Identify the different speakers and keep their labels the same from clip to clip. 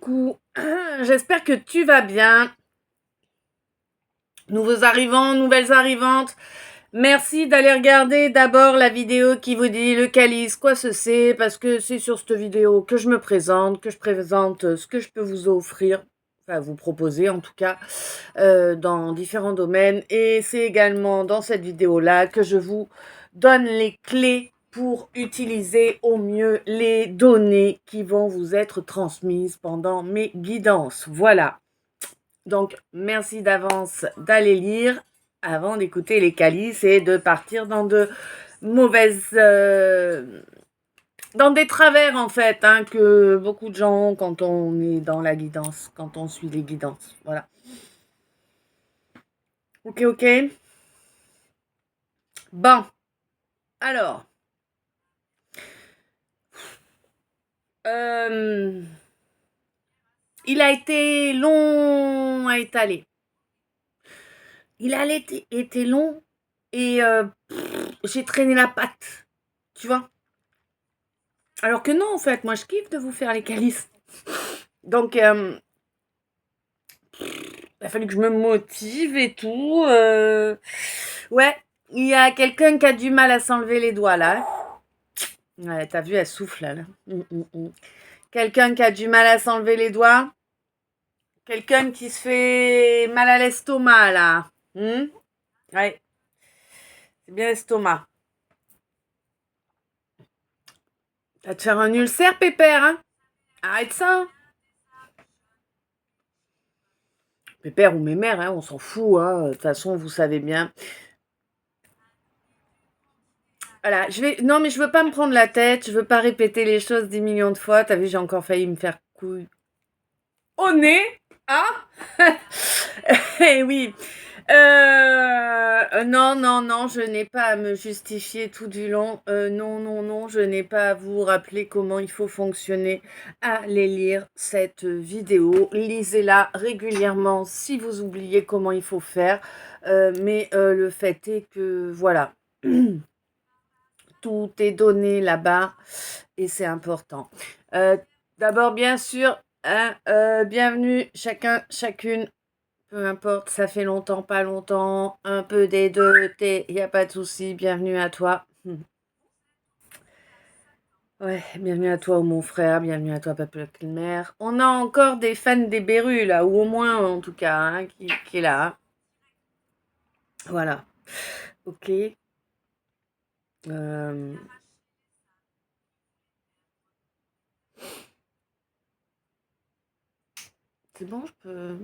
Speaker 1: coucou, j'espère que tu vas bien. Nouveaux arrivants, nouvelles arrivantes, merci d'aller regarder d'abord la vidéo qui vous dit le calice, quoi c'est, parce que c'est sur cette vidéo que je me présente, que je présente ce que je peux vous offrir, enfin vous proposer en tout cas, dans différents domaines. Et c'est également dans cette vidéo-là que je vous donne les clés pour utiliser au mieux les données qui vont vous être transmises pendant mes guidances. Voilà. Donc, merci d'avance d'aller lire avant d'écouter les calices et de partir dans de mauvaises... dans des travers, en fait, hein, que beaucoup de gens ont quand on est dans la guidance, quand on suit les guidances. Voilà. Ok. Bon. Alors. Il a été long à étaler. Il a été long et j'ai traîné la patte, tu vois. Alors que non, en fait, moi je kiffe de vous faire les calices. Donc, il a fallu que je me motive et tout. Ouais, il y a quelqu'un qui a du mal à s'enlever les doigts là. Ouais, t'as vu, elle souffle là. Quelqu'un qui a du mal à s'enlever les doigts. Quelqu'un qui se fait mal à l'estomac là. Ouais, c'est bien l'estomac. Tu vas te faire un ulcère, pépère, hein? Arrête ça, hein. Pépère ou mémère, hein, on s'en fout, hein. De toute façon, vous savez bien. Voilà, non, mais je veux pas me prendre la tête, je veux pas répéter les choses 10 millions de fois. T'as vu, j'ai encore failli me faire couille au nez, hein? Eh oui. Non, je n'ai pas à me justifier tout du long. Non, je n'ai pas à vous rappeler comment il faut fonctionner. Allez lire cette vidéo, lisez-la régulièrement si vous oubliez comment il faut faire. Mais le fait est que, voilà, tout est donné là-bas et c'est important. D'abord, bien sûr, hein, bienvenue chacun, chacune. Peu importe, ça fait longtemps, pas longtemps, un peu des deux, il n'y a pas de souci, bienvenue à toi. Ouais, bienvenue à toi, mon frère, bienvenue à toi, Papa Clémer. On a encore des fans des Berus, là, ou au moins, en tout cas, hein, qui est là. Hein. Voilà. Ok. C'est bon, je peux...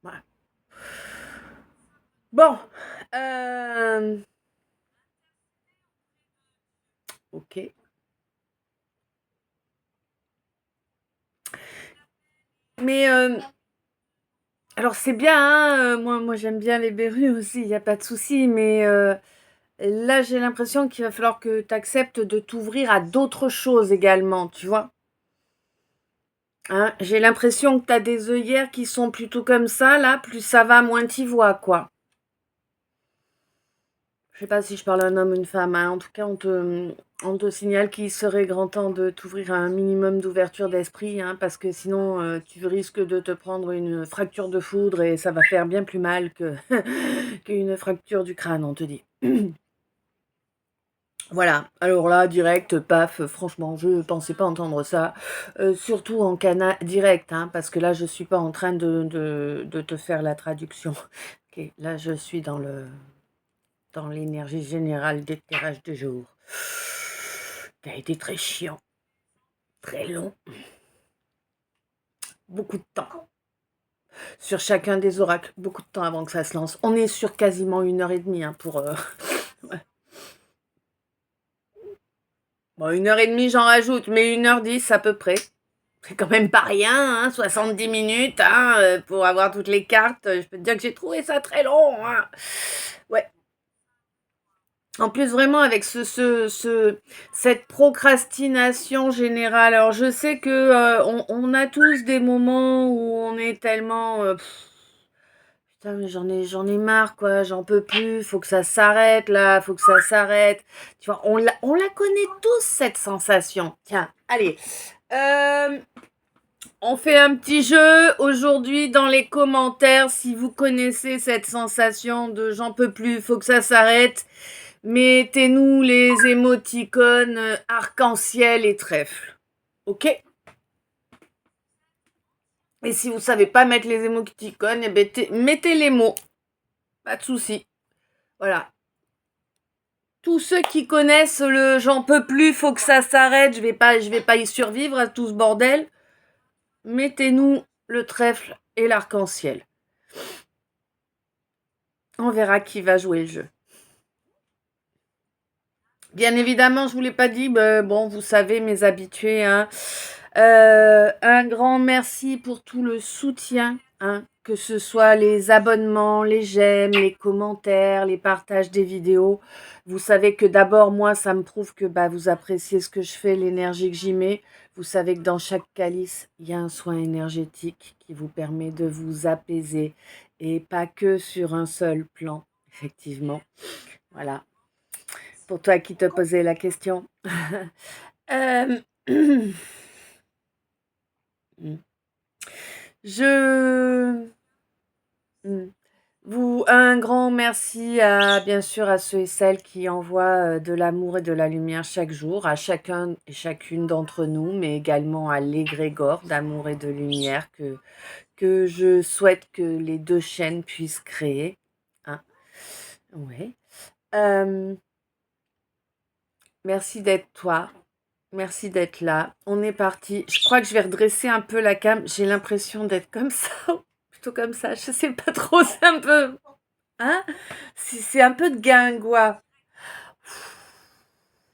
Speaker 1: Ouais. Bon. Ok. Mais... alors c'est bien, hein, moi j'aime bien les Berus aussi, il n'y a pas de souci, mais là j'ai l'impression qu'il va falloir que tu acceptes de t'ouvrir à d'autres choses également, tu vois. Hein, j'ai l'impression que tu as des œillères qui sont plutôt comme ça, là, plus ça va, moins t'y vois, quoi. Je sais pas si je parle à un homme ou une femme, hein. En tout cas, on te signale qu'il serait grand temps de t'ouvrir à un minimum d'ouverture d'esprit, hein, parce que sinon, tu risques de te prendre une fracture de foudre et ça va faire bien plus mal que qu'une fracture du crâne, on te dit. Voilà, alors là, direct, paf, franchement, je pensais pas entendre ça, surtout en cana direct, hein, parce que là, je suis pas en train de te faire la traduction. Ok, là, je suis dans l'énergie générale des tirages de jour. Ça a été très chiant, très long, beaucoup de temps. Sur chacun des oracles, beaucoup de temps avant que ça se lance. On est sur quasiment 1h30 hein, pour... ouais. Bon, 1h30, j'en rajoute, mais 1h10 à peu près. C'est quand même pas rien, hein, 70 minutes hein, pour avoir toutes les cartes. Je peux te dire que j'ai trouvé ça très long. Hein. Ouais. En plus, vraiment, avec cette procrastination générale. Alors, je sais que on a tous des moments où on est tellement... putain, mais j'en ai marre, quoi. J'en peux plus. Faut que ça s'arrête, là. Faut que ça s'arrête. Tu vois, on la connaît tous, cette sensation. Tiens, allez. On fait un petit jeu aujourd'hui dans les commentaires. Si vous connaissez cette sensation de j'en peux plus, faut que ça s'arrête, mettez-nous les émoticônes arc-en-ciel et trèfle. Ok? Et si vous savez pas mettre les émoticônes, eh ben, mettez les mots. Pas de souci. Voilà. Tous ceux qui connaissent le j'en peux plus, faut que ça s'arrête, je vais pas y survivre à tout ce bordel. Mettez-nous le trèfle et l'arc-en-ciel. On verra qui va jouer le jeu. Bien évidemment, je vous l'ai pas dit, bon, vous savez, mes habitués, hein. Un grand merci pour tout le soutien, hein, que ce soit les abonnements, les j'aime, les commentaires, les partages des vidéos. Vous savez que d'abord, moi, ça me prouve que vous appréciez ce que je fais, l'énergie que j'y mets. Vous savez que dans chaque calice, il y a un soin énergétique qui vous permet de vous apaiser et pas que sur un seul plan, effectivement. Voilà. Pour toi qui te posais la question. Un grand merci bien sûr à ceux et celles qui envoient de l'amour et de la lumière chaque jour, à chacun et chacune d'entre nous, mais également à l'égrégore d'amour et de lumière que je souhaite que les deux chaînes puissent créer. Hein. Ouais. Merci d'être toi. Merci d'être là. On est parti. Je crois que je vais redresser un peu la cam. J'ai l'impression d'être comme ça. Plutôt comme ça. Je sais pas trop. C'est un peu... Hein? C'est un peu de guingois.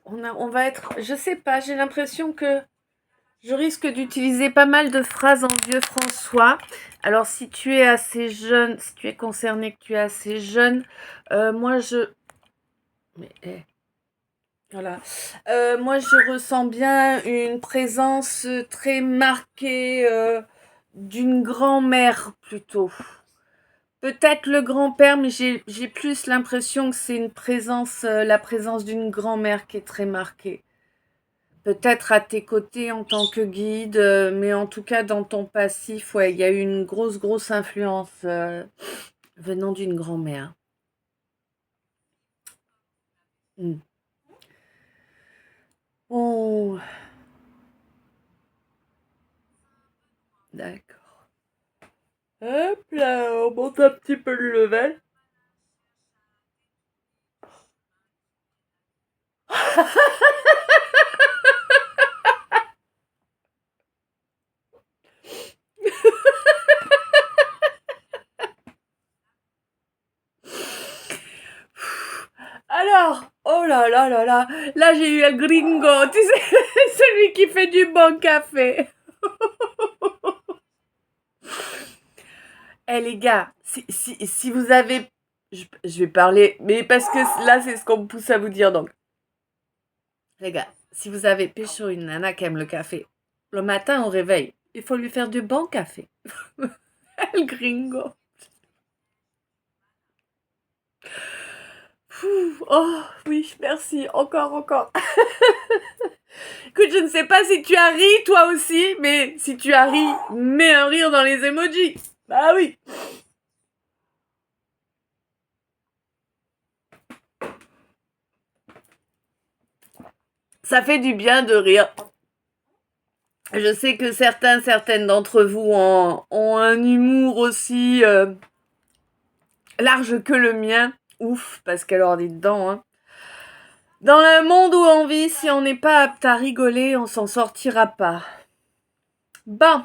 Speaker 1: On va être... Je sais pas. J'ai l'impression que je risque d'utiliser pas mal de phrases en vieux François. Alors, si tu es assez jeune, si tu es concerné, que tu es assez jeune, moi, je... Mais... Voilà. Moi, je ressens bien une présence très marquée d'une grand-mère plutôt. Peut-être le grand-père, mais j'ai plus l'impression que c'est une présence, la présence d'une grand-mère qui est très marquée. Peut-être à tes côtés en tant que guide, mais en tout cas dans ton passif, ouais, il y a eu une grosse influence venant d'une grand-mère. Oh, d'accord. Hop là, on monte un petit peu le level. Alors, oh là là là là, là j'ai eu El Gringo, tu sais, celui qui fait du bon café. Eh les gars, si vous avez... Je vais parler, mais parce que là c'est ce qu'on me pousse à vous dire donc. Les gars, si vous avez pécho une nana qui aime le café, le matin au réveil, il faut lui faire du bon café. El Gringo. Oh oui, merci, encore. Écoute, je ne sais pas si tu as ri toi aussi, mais si tu as ri, mets un rire dans les emojis. Bah oui. Ça fait du bien de rire. Je sais que certaines d'entre vous ont un humour aussi large que le mien. Ouf, parce qu'elle leur dit dedans, hein. Dans le monde où on vit, si on n'est pas apte à rigoler, on s'en sortira pas. Bon.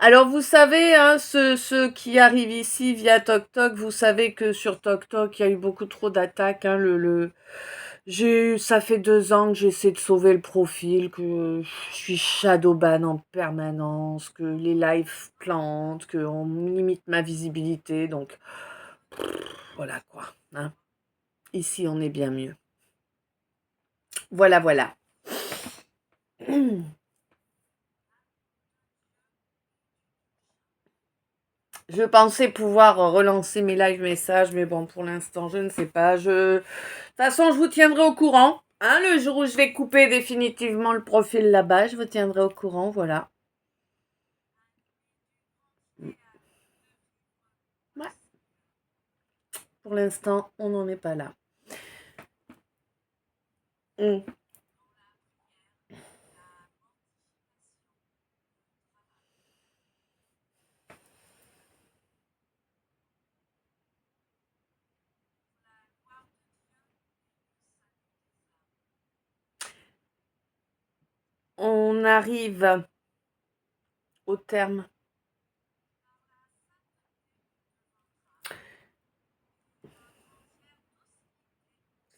Speaker 1: Alors vous savez, hein, ceux qui arrivent ici via TokTok, vous savez que sur TokTok, il y a eu beaucoup trop d'attaques. Hein, ça fait 2 ans que j'essaie de sauver le profil, que je suis shadowban en permanence, que les lives plantent, qu'on limite ma visibilité. Donc voilà quoi. Hein. Ici, on est bien mieux. Voilà. Je pensais pouvoir relancer mes live messages, mais bon, pour l'instant, je ne sais pas. De toute façon, je vous tiendrai au courant. Hein, le jour où je vais couper définitivement le profil là-bas, je vous tiendrai au courant, voilà. Ouais. Pour l'instant, on n'en est pas là. Mm. On arrive au terme.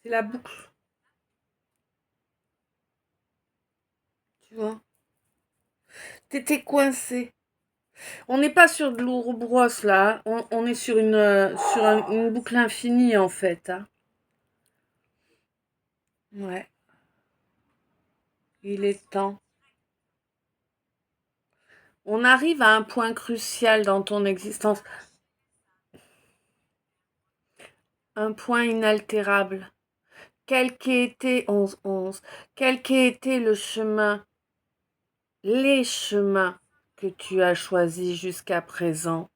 Speaker 1: C'est la boucle, tu vois. T'étais coincé. On n'est pas sur de l'ouroboros là, on est sur une boucle infinie en fait, hein. Ouais, il est temps. On arrive à un point crucial dans ton existence, un point inaltérable. Quel qu'ait été 11-11, quel qu'ait été le chemin, les chemins que tu as choisis jusqu'à présent,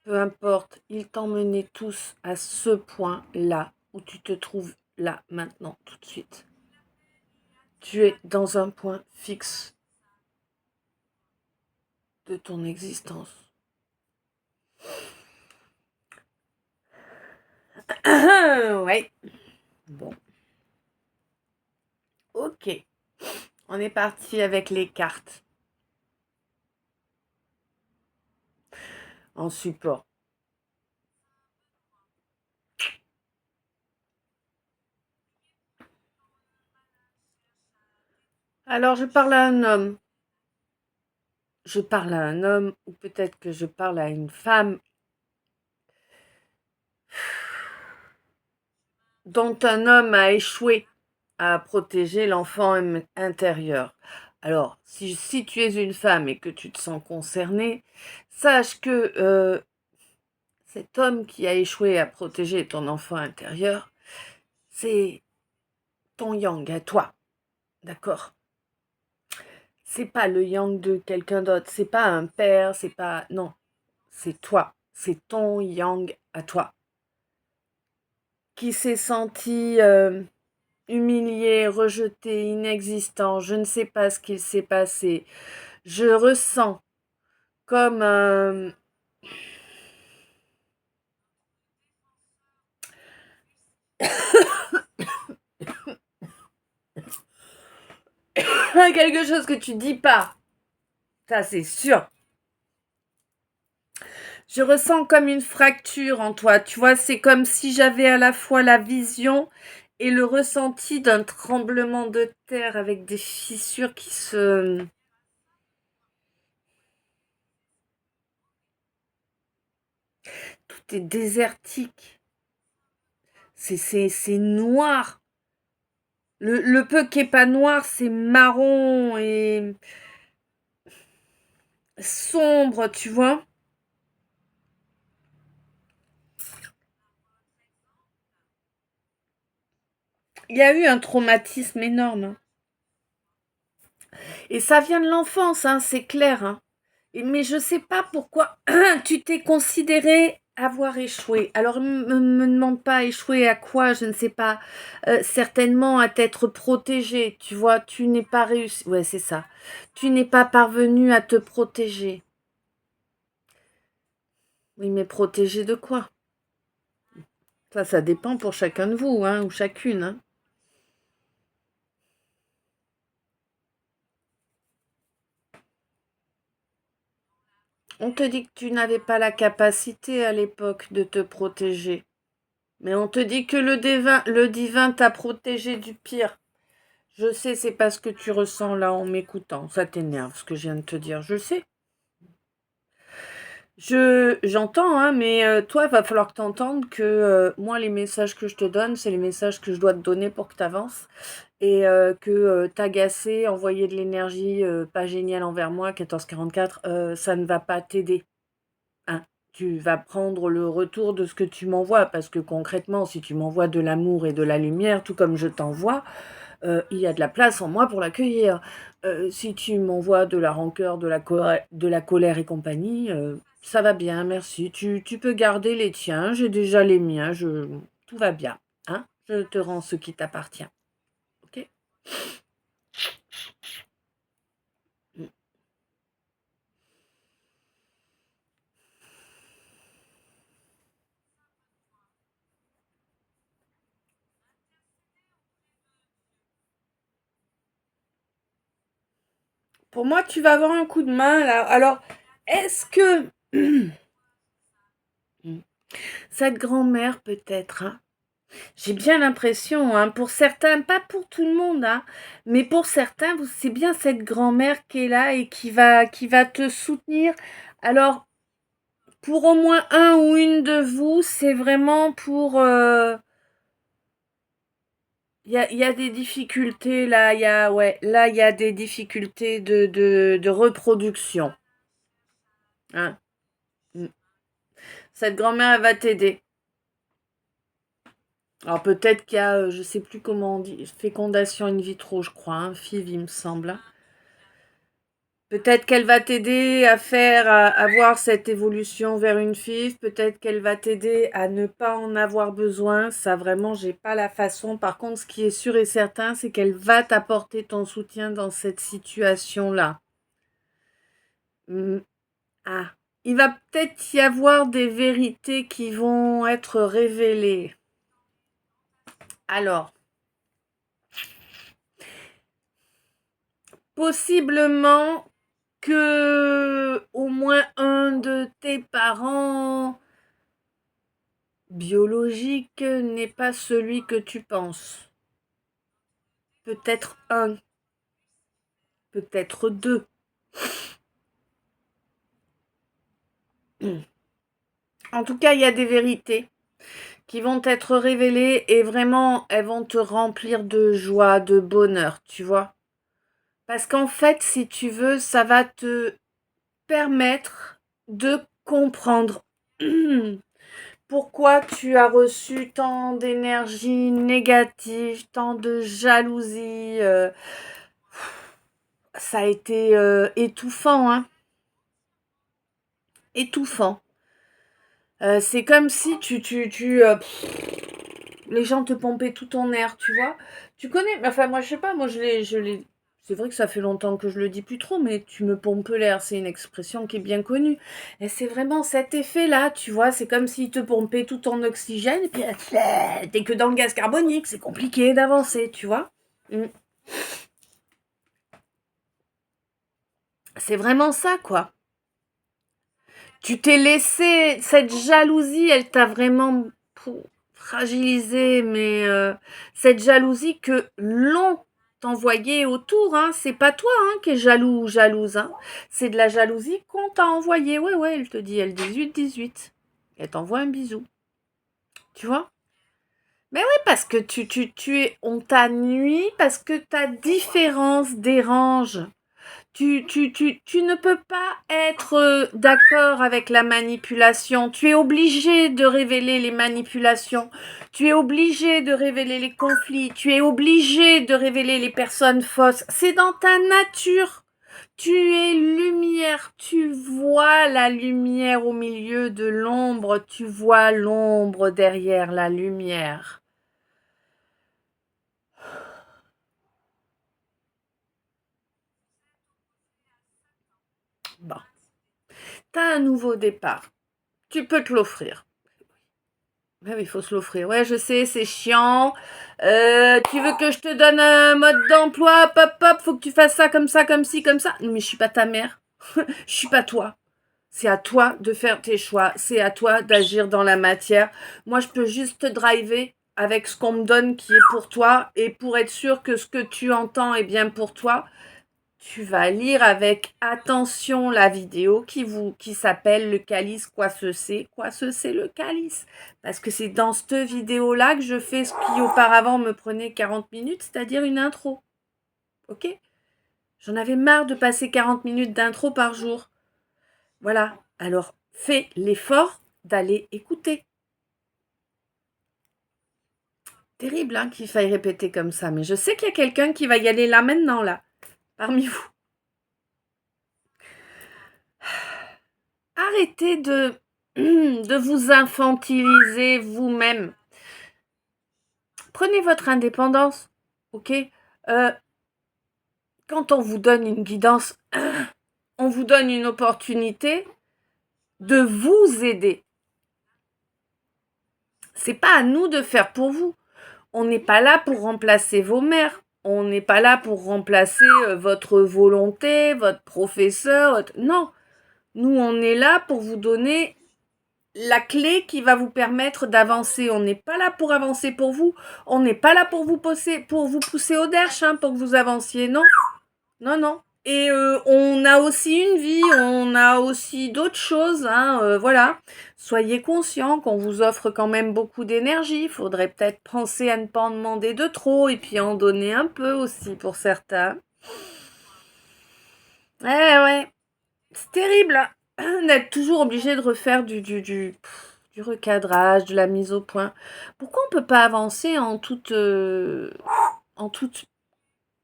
Speaker 1: peu importe, ils t'ont mené tous à ce point-là où tu te trouves là, maintenant, tout de suite. Tu es dans un point fixe de ton existence. Ouais. Bon. Ok. On est parti avec les cartes en support. Alors, je parle à un homme. Je parle à un homme, ou peut-être que je parle à une femme dont un homme a échoué à protéger l'enfant intérieur. Alors, si tu es une femme et que tu te sens concernée, sache que cet homme qui a échoué à protéger ton enfant intérieur, c'est ton yang à toi, d'accord? C'est pas le yang de quelqu'un d'autre, c'est pas un père, c'est pas... Non, c'est toi, c'est ton yang à toi, qui s'est senti humilié, rejeté, inexistant, je ne sais pas ce qu'il s'est passé. Je ressens comme un... quelque chose que tu dis pas, ça c'est sûr. Je ressens comme une fracture en toi, tu vois, c'est comme si j'avais à la fois la vision et le ressenti d'un tremblement de terre avec des fissures qui se... Tout est désertique, c'est noir. Le peu qui est pas noir, c'est marron et sombre, tu vois. Il y a eu un traumatisme énorme, hein. Et ça vient de l'enfance, hein, c'est clair, hein. Mais je sais pas pourquoi tu t'es considéré avoir échoué. Alors me demande pas échoué à quoi, je ne sais pas. Certainement à t'être protégé, tu vois, tu n'es pas réussi. Ouais, c'est ça. Tu n'es pas parvenu à te protéger. Oui, mais protégé de quoi? Ça dépend pour chacun de vous, hein, ou chacune, hein. On te dit que tu n'avais pas la capacité à l'époque de te protéger. Mais on te dit que le divin t'a protégé du pire. Je sais, c'est pas ce que tu ressens là en m'écoutant. Ça t'énerve ce que je viens de te dire, je sais. J'entends, hein, mais toi, il va falloir que tu entendes que moi, les messages que je te donne, c'est les messages que je dois te donner pour que tu avances. Et que t'agacer, envoyer de l'énergie pas géniale envers moi, 1444, ça ne va pas t'aider. Hein. Tu vas prendre le retour de ce que tu m'envoies, parce que concrètement, si tu m'envoies de l'amour et de la lumière, tout comme je t'envoie, il y a de la place en moi pour l'accueillir. Si tu m'envoies de la rancœur, de la colère et compagnie, ça va bien, merci. Tu peux garder les tiens, j'ai déjà les miens, tout va bien. Hein? Je te rends ce qui t'appartient. Ok? Pour moi, tu vas avoir un coup de main là. Alors, est-ce que cette grand-mère peut-être, hein, j'ai bien l'impression, hein, pour certains, pas pour tout le monde, hein, mais pour certains, c'est bien cette grand-mère qui est là et qui va te soutenir. Alors, pour au moins un ou une de vous, c'est vraiment pour... Il y a des difficultés, là, ouais, là, il y a des difficultés de reproduction. Hein. Mm. Cette grand-mère, elle va t'aider. Alors peut-être qu'il y a, je sais plus comment on dit, fécondation in vitro, je crois, hein, FIV, il me semble. Hein. Peut-être qu'elle va t'aider à avoir cette évolution vers une FIV. Peut-être qu'elle va t'aider à ne pas en avoir besoin. Ça, vraiment, j'ai pas la façon. Par contre, ce qui est sûr et certain, c'est qu'elle va t'apporter ton soutien dans cette situation-là. Ah, il va peut-être y avoir des vérités qui vont être révélées. Alors, possiblement que au moins un de tes parents biologiques n'est pas celui que tu penses. Peut-être un, peut-être deux. En tout cas, il y a des vérités qui vont être révélées et vraiment, elles vont te remplir de joie, de bonheur, tu vois. Parce qu'en fait, si tu veux, ça va te permettre de comprendre pourquoi tu as reçu tant d'énergie négative, tant de jalousie. Ça a été étouffant, hein. Étouffant. C'est comme si les gens te pompaient tout ton air, tu vois. Tu connais, enfin moi je sais pas, moi je l'ai. C'est vrai que ça fait longtemps que je le dis plus trop, mais tu me pompes l'air, c'est une expression qui est bien connue. Et c'est vraiment cet effet-là, tu vois, c'est comme s'ils te pompaient tout ton oxygène, et puis t'es que dans le gaz carbonique, c'est compliqué d'avancer, tu vois. C'est vraiment ça, quoi. Tu t'es laissé, cette jalousie, elle t'a vraiment fragilisé, mais cette jalousie que l'on t'envoyait autour, hein, c'est pas toi hein, qui es jaloux ou jalouse, hein, c'est de la jalousie qu'on t'a envoyée. Ouais, ouais, elle te dit, elle 18. Elle t'envoie un bisou. Tu vois? Mais oui, parce que on t'a nui, parce que ta différence dérange. Tu ne peux pas être d'accord avec la manipulation. Tu es obligé de révéler les manipulations. Tu es obligé de révéler les conflits. Tu es obligé de révéler les personnes fausses. C'est dans ta nature. Tu es lumière. Tu vois la lumière au milieu de l'ombre. Tu vois l'ombre derrière la lumière. Bon. T'as un nouveau départ. Tu peux te l'offrir. Ben oui, il faut se l'offrir. Ouais, je sais, c'est chiant. Tu veux que je te donne un mode d'emploi? Pop, pop, faut que tu fasses ça, comme ça, comme ci, comme ça. Non, mais je suis pas ta mère. Je suis pas toi. C'est à toi de faire tes choix. C'est à toi d'agir dans la matière. Moi, je peux juste te driver avec ce qu'on me donne qui est pour toi et pour être sûr que ce que tu entends est bien pour toi. Tu vas lire avec attention la vidéo qui s'appelle Le calice, quoi ce c'est le calice. Parce que c'est dans cette vidéo-là que je fais ce qui auparavant me prenait 40 minutes, c'est-à-dire une intro. Ok? J'en avais marre de passer 40 minutes d'intro par jour. Voilà. Alors, fais l'effort d'aller écouter. Terrible, hein, qu'il faille répéter comme ça. Mais je sais qu'il y a quelqu'un qui va y aller là, maintenant, là, parmi vous. Arrêtez de vous infantiliser vous-même. Prenez votre indépendance, ok? Quand on vous donne une guidance, on vous donne une opportunité de vous aider. C'est pas à nous de faire pour vous. On n'est pas là pour remplacer vos mères. On n'est pas là pour remplacer votre volonté, votre professeur. Non. Nous, on est là pour vous donner la clé qui va vous permettre d'avancer. On n'est pas là pour avancer pour vous. On n'est pas là pour vous pousser au derche, hein, pour que vous avanciez. Non. Non, non. Et on a aussi une vie, on a aussi d'autres choses, hein, voilà. Soyez conscients qu'on vous offre quand même beaucoup d'énergie. Il faudrait peut-être penser à ne pas en demander de trop et puis en donner un peu aussi pour certains. Ouais, c'est terrible, hein, d'être toujours obligé de refaire du recadrage, de la mise au point. Pourquoi on peut pas avancer en toute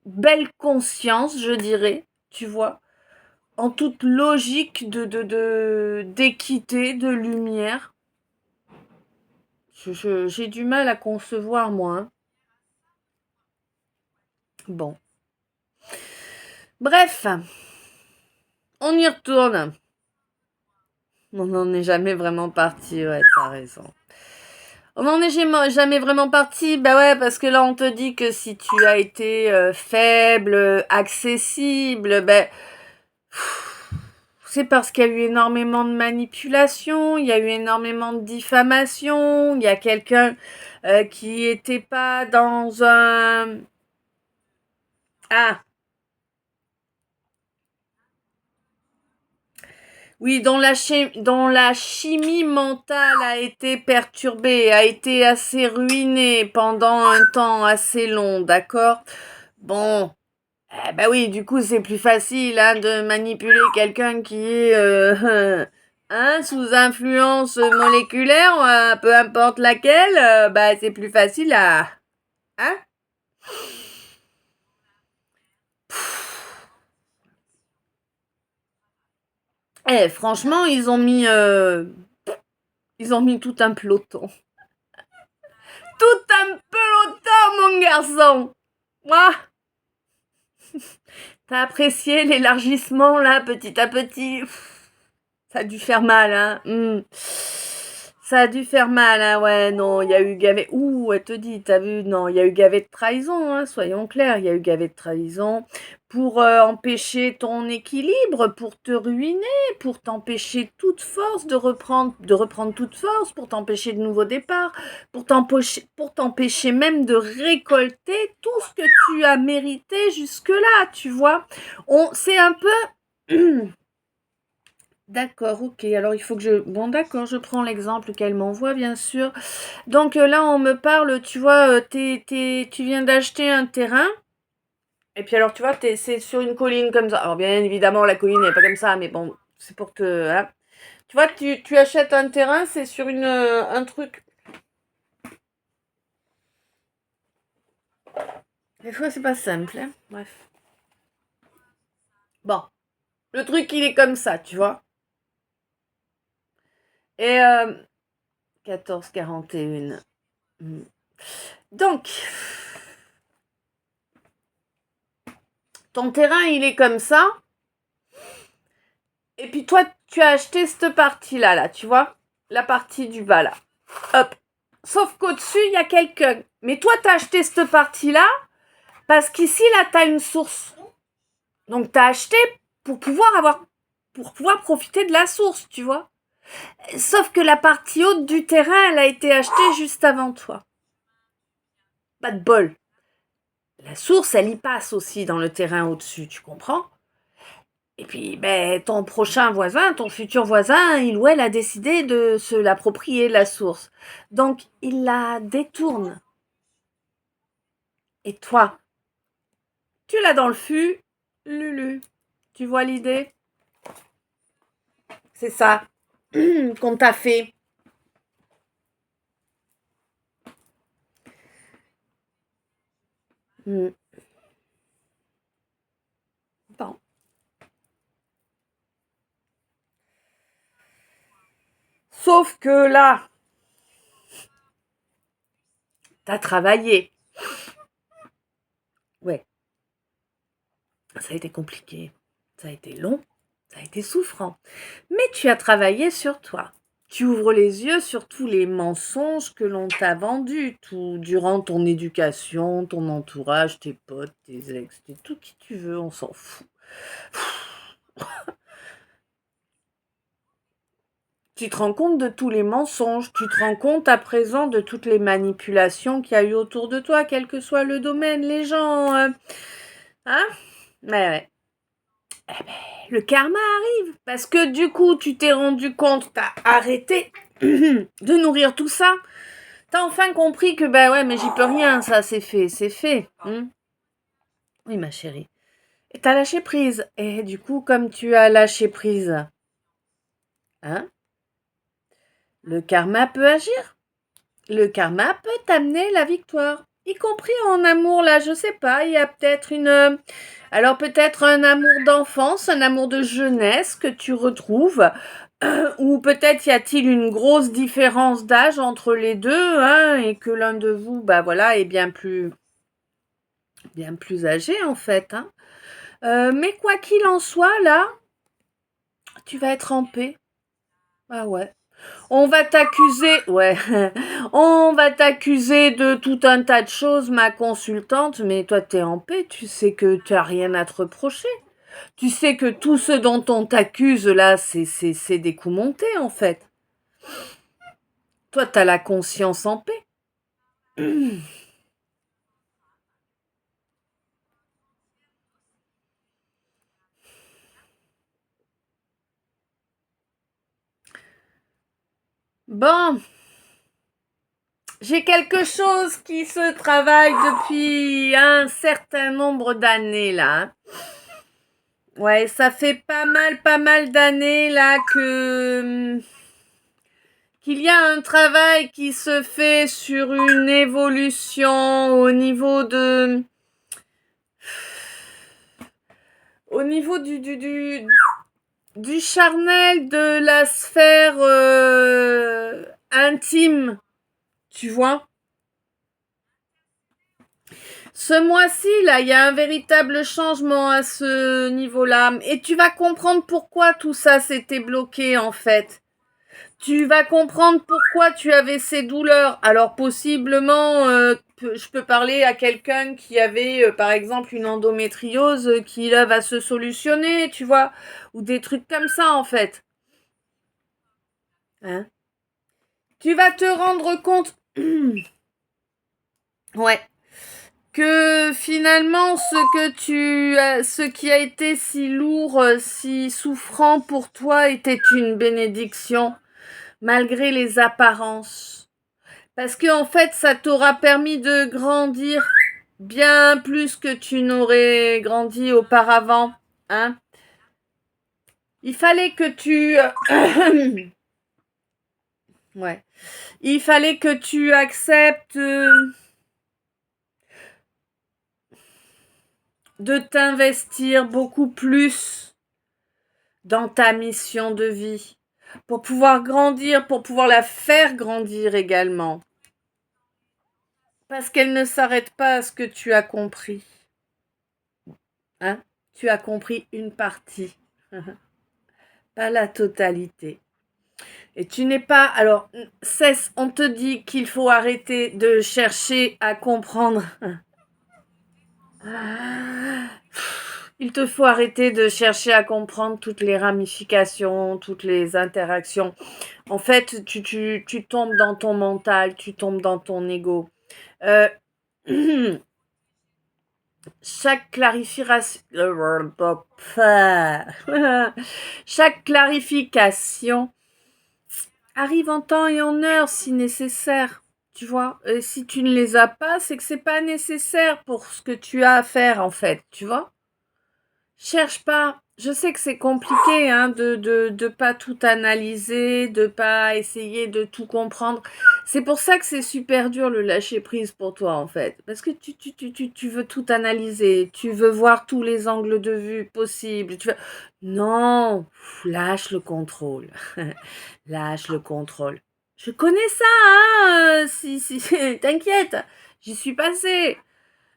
Speaker 1: belle conscience, je dirais, tu vois? En toute logique d'équité, de lumière. J'ai du mal à concevoir, moi, hein. Bon. Bref, on y retourne. On n'en est jamais vraiment parti, ouais, t'as raison. On n'en est jamais vraiment parti, bah ouais, parce que là on te dit que si tu as été faible, accessible, ben... C'est parce qu'il y a eu énormément de manipulation, il y a eu énormément de diffamation, il y a quelqu'un qui était pas dans un... Ah, oui, dont la chimie mentale a été perturbée, a été assez ruinée pendant un temps assez long, d'accord? Bon, bah oui, du coup, c'est plus facile, hein, de manipuler quelqu'un qui est hein, sous influence moléculaire, peu importe laquelle, bah c'est plus facile à... Hein? Eh, franchement, ils ont mis tout un peloton. Tout un peloton, mon garçon! Moi, t'as apprécié l'élargissement, là, petit à petit? Ça a dû faire mal, hein. Ça a dû faire mal, hein. Ouais, non, il y a eu gavé... Ouh, elle te dit, t'as vu? Non, il y a eu gavé de trahison, hein, soyons clairs. Il y a eu gavé de trahison pour empêcher ton équilibre, pour te ruiner, pour t'empêcher toute force de reprendre toute force, pour t'empêcher de nouveaux départs, pour t'empêcher même de récolter tout ce que tu as mérité jusque-là, tu vois. C'est un peu... D'accord, ok. Alors il faut que je... Bon, d'accord, je prends l'exemple qu'elle m'envoie, bien sûr. Donc là, on me parle, tu vois, tu viens d'acheter un terrain. Et puis alors, tu vois, c'est sur une colline comme ça. Alors bien évidemment, la colline n'est pas comme ça, mais bon, c'est pour te... Hein. Tu vois, tu achètes un terrain, c'est sur un truc... Des fois, c'est pas simple, hein. Bref. Bon, le truc, il est comme ça, tu vois. Et 14,41. Donc... Ton terrain, il est comme ça. Et puis toi, tu as acheté cette partie-là, là, tu vois? La partie du bas, là. Hop. Sauf qu'au-dessus, il y a quelqu'un. Mais toi, tu as acheté cette partie-là parce qu'ici, là, tu as une source. Donc, tu as acheté pour pouvoir profiter de la source, tu vois? Sauf que la partie haute du terrain, elle a été achetée juste avant toi. Pas de bol. La source, elle y passe aussi dans le terrain au-dessus, tu comprends? Et puis, ben, ton prochain voisin, ton futur voisin, il ou elle a décidé de se l'approprier, la source. Donc, il la détourne. Et toi, tu l'as dans le fût, Lulu. Tu vois l'idée? C'est ça qu'on t'a fait. Bon. Sauf que là, t'as travaillé. Ouais. Ça a été compliqué. Ça a été long. Ça a été souffrant. Mais tu as travaillé sur toi. Tu ouvres les yeux sur tous les mensonges que l'on t'a vendus durant ton éducation, ton entourage, tes potes, tes ex, tout qui tu veux, on s'en fout. Tu te rends compte de tous les mensonges, tu te rends compte à présent de toutes les manipulations qu'il y a eu autour de toi, quel que soit le domaine, les gens. Hein? Mais ouais. Eh ben, le karma arrive. Parce que du coup, tu t'es rendu compte, t'as arrêté de nourrir tout ça. T'as enfin compris que, bah ouais, mais j'y peux rien, ça, c'est fait, c'est fait. Oui, ma chérie. Et t'as lâché prise. Et du coup, comme tu as lâché prise, hein, le karma peut agir. Le karma peut t'amener la victoire. Y compris en amour, là, je sais pas, il y a peut-être alors peut-être un amour d'enfance, un amour de jeunesse que tu retrouves, ou peut-être y a-t-il une grosse différence d'âge entre les deux, hein, et que l'un de vous, bah voilà, est bien plus âgé en fait, hein. Mais quoi qu'il en soit, là, tu vas être en paix. Ah ouais. On va t'accuser, ouais, on va t'accuser de tout un tas de choses, ma consultante, mais toi t'es en paix, tu sais que tu n'as rien à te reprocher. Tu sais que tout ce dont on t'accuse là, c'est des coups montés en fait. Toi t'as la conscience en paix. Bon, j'ai quelque chose qui se travaille depuis un certain nombre d'années là, hein. Ouais, ça fait pas mal d'années là qu'il y a un travail qui se fait sur une évolution au niveau du charnel, de la sphère intime, tu vois. Ce mois-ci, là, il y a un véritable changement à ce niveau-là. Et tu vas comprendre pourquoi tout ça s'était bloqué, en fait. Tu vas comprendre pourquoi tu avais ces douleurs. Alors, possiblement, je peux parler à quelqu'un qui avait, par exemple, une endométriose qui, là, va se solutionner, tu vois. Ou des trucs comme ça, en fait. Hein? Tu vas te rendre compte... ouais. Que finalement ce qui a été si lourd, si souffrant pour toi était une bénédiction, malgré les apparences. Parce que en fait, ça t'aura permis de grandir bien plus que tu n'aurais grandi auparavant, hein. Il fallait que tu ouais. Il fallait que tu acceptes de t'investir beaucoup plus dans ta mission de vie, pour pouvoir grandir, pour pouvoir la faire grandir également. Parce qu'elle ne s'arrête pas à ce que tu as compris. Hein? Tu as compris une partie, pas la totalité. Et tu n'es pas... Alors, cesse, on te dit qu'il faut arrêter de chercher à comprendre. Il te faut arrêter de chercher à comprendre toutes les ramifications, toutes les interactions. En fait, tu tombes dans ton mental, tu tombes dans ton ego. Chaque chaque clarification arrive en temps et en heure si nécessaire. Tu vois, et si tu ne les as pas, c'est que c'est pas nécessaire pour ce que tu as à faire en fait, tu vois. Cherche pas. Je sais que c'est compliqué hein, de pas tout analyser, de pas essayer de tout comprendre. C'est pour ça que c'est super dur le lâcher prise pour toi en fait. Parce que tu veux tout analyser, tu veux voir tous les angles de vue possibles. Non, lâche le contrôle. Lâche le contrôle. Je connais ça, hein, si, t'inquiète, j'y suis passée.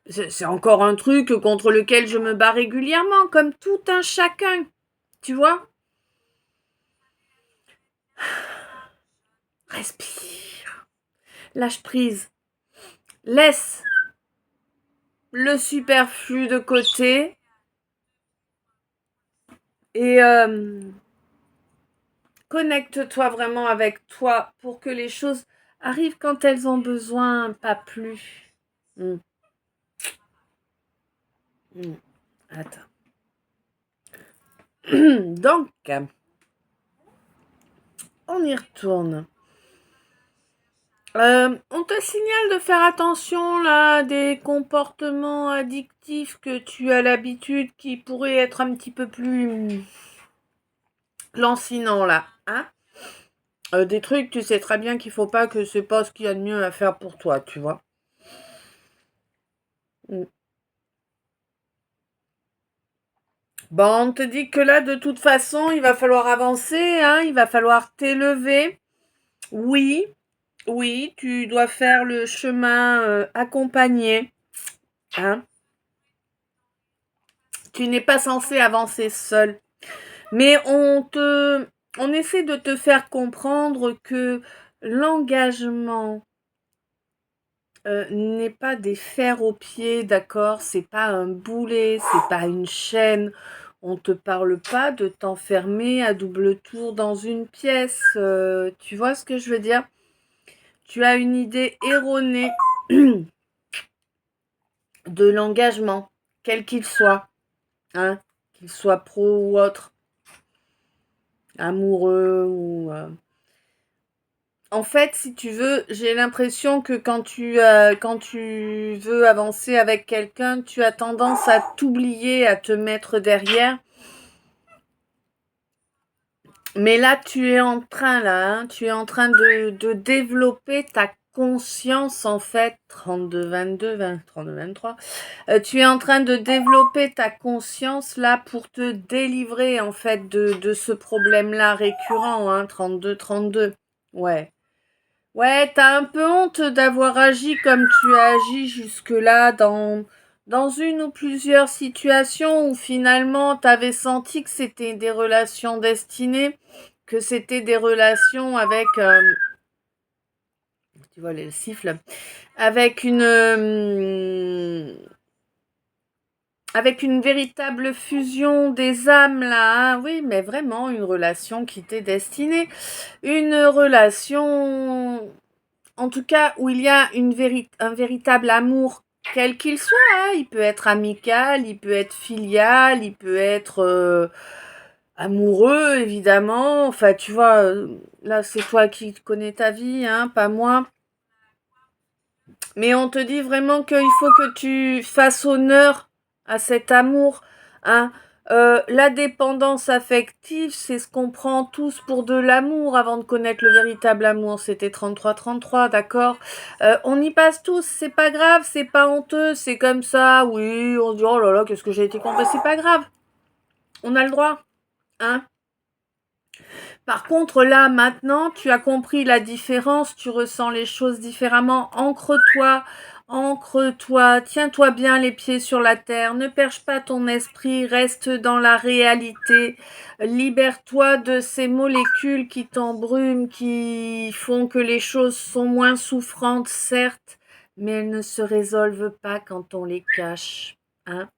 Speaker 1: C'est encore un truc contre lequel je me bats régulièrement, comme tout un chacun. Tu vois? Respire. Lâche prise. Laisse le superflu de côté. Et connecte-toi vraiment avec toi pour que les choses arrivent quand elles ont besoin, pas plus. Mm. Mm. Attends. Donc, on y retourne. On te signale de faire attention là des comportements addictifs que tu as l'habitude qui pourraient être un petit peu plus lancinants là, hein? Des trucs, tu sais très bien qu'il faut pas que c'est pas ce qu'il y a de mieux à faire pour toi, tu vois. Mm. Bon, on te dit que là, de toute façon, il va falloir avancer, hein, il va falloir t'élever. Oui, oui, tu dois faire le chemin accompagné, hein. Tu n'es pas censé avancer seul. Mais on essaie de te faire comprendre que l'engagement n'est pas des fers aux pieds, d'accord? C'est pas un boulet, c'est pas une chaîne. On te parle pas de t'enfermer à double tour dans une pièce. Tu vois ce que je veux dire? Tu as une idée erronée de l'engagement, quel qu'il soit, hein, qu'il soit pro ou autre, amoureux ou en fait, si tu veux, j'ai l'impression que quand tu veux avancer avec quelqu'un, tu as tendance à t'oublier, à te mettre derrière. Mais là, tu es en train, tu es en train de développer ta conscience, en fait, 32, 22, 20, 32, 23. Tu es en train de développer ta conscience, là, pour te délivrer, en fait, de ce problème-là récurrent, hein, 32, 32. Ouais. Ouais, t'as un peu honte d'avoir agi comme tu as agi jusque-là dans une ou plusieurs situations où finalement t'avais senti que c'était des relations destinées, que c'était des relations avec, tu vois les siffles, avec avec une véritable fusion des âmes là, hein. Oui, mais vraiment une relation qui t'est destinée, une relation en tout cas, où il y a un véritable amour, quel qu'il soit, hein. Il peut être amical, il peut être filial, il peut être amoureux, évidemment. Enfin, tu vois, là, c'est toi qui connais ta vie, hein, pas moi. Mais on te dit vraiment qu'il faut que tu fasses honneur à cet amour, hein. La dépendance affective, c'est ce qu'on prend tous pour de l'amour avant de connaître le véritable amour. C'était 33-33, d'accord? On y passe tous, c'est pas grave, c'est pas honteux, c'est comme ça. Oui, on se dit, oh là là, qu'est-ce que j'ai été con. Ben, c'est pas grave, on a le droit, hein. Par contre, là, maintenant, tu as compris la différence, tu ressens les choses différemment. Ancre-toi, tiens-toi bien les pieds sur la terre, ne perche pas ton esprit, reste dans la réalité. Libère-toi de ces molécules qui t'embrument, qui font que les choses sont moins souffrantes, certes, mais elles ne se résolvent pas quand on les cache, hein.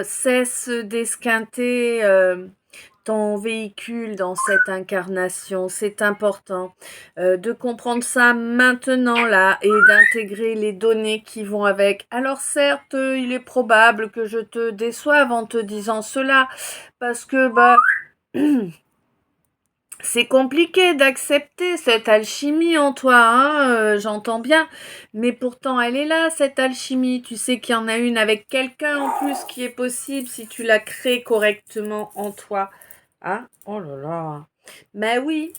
Speaker 1: Cesse d'esquinter ton véhicule dans cette incarnation. C'est important de comprendre ça maintenant là et d'intégrer les données qui vont avec. Alors certes, il est probable que je te déçoive en te disant cela parce que C'est compliqué d'accepter cette alchimie en toi, hein, j'entends bien. Mais pourtant, elle est là, cette alchimie. Tu sais qu'il y en a une avec quelqu'un en plus qui est possible si tu la crées correctement en toi. Hein? Oh là là. Mais oui,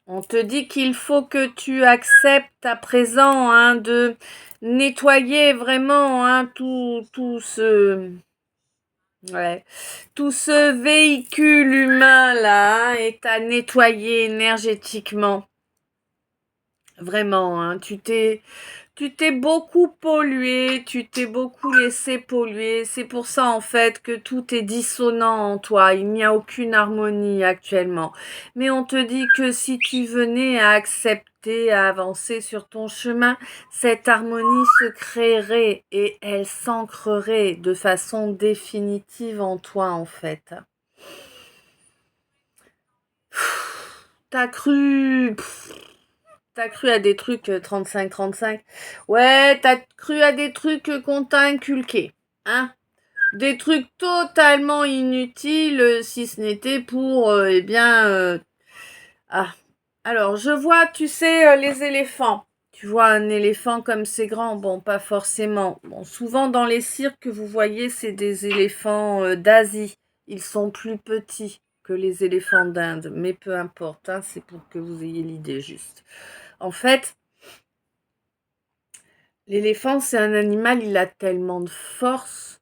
Speaker 1: on te dit qu'il faut que tu acceptes à présent, hein, de nettoyer vraiment, hein, tout ce... Ouais. Tout ce véhicule humain là, hein, est à nettoyer énergétiquement. Vraiment, hein, tu t'es beaucoup pollué, tu t'es beaucoup laissé polluer. C'est pour ça en fait que tout est dissonant en toi. Il n'y a aucune harmonie actuellement. Mais on te dit que si tu venais à accepter, à avancer sur ton chemin, cette harmonie se créerait et elle s'ancrerait de façon définitive en toi en fait. T'as cru, t'as cru à des trucs 35-35. Ouais, t'as cru à des trucs qu'on t'a inculqués. Hein? Des trucs totalement inutiles si ce n'était pour, eh bien... Ah. Alors, je vois, tu sais, les éléphants. Tu vois un éléphant comme c'est grand? Bon, pas forcément. Bon, souvent dans les cirques, vous voyez, c'est des éléphants d'Asie. Ils sont plus petits que les éléphants d'Inde. Mais peu importe, hein, c'est pour que vous ayez l'idée juste. En fait, l'éléphant, c'est un animal, il a tellement de force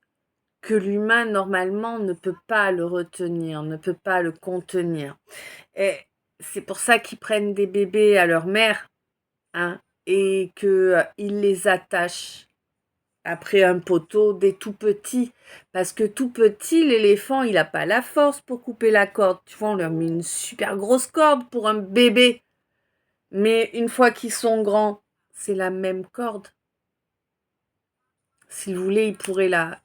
Speaker 1: que l'humain, normalement, ne peut pas le retenir, ne peut pas le contenir. Et c'est pour ça qu'ils prennent des bébés à leur mère, hein, et qu'ils les attachent après un poteau dès tout petit. Parce que tout petit, l'éléphant, il n'a pas la force pour couper la corde. Tu vois, on leur met une super grosse corde pour un bébé. Mais une fois qu'ils sont grands, c'est la même corde. S'ils voulaient, ils pourraient la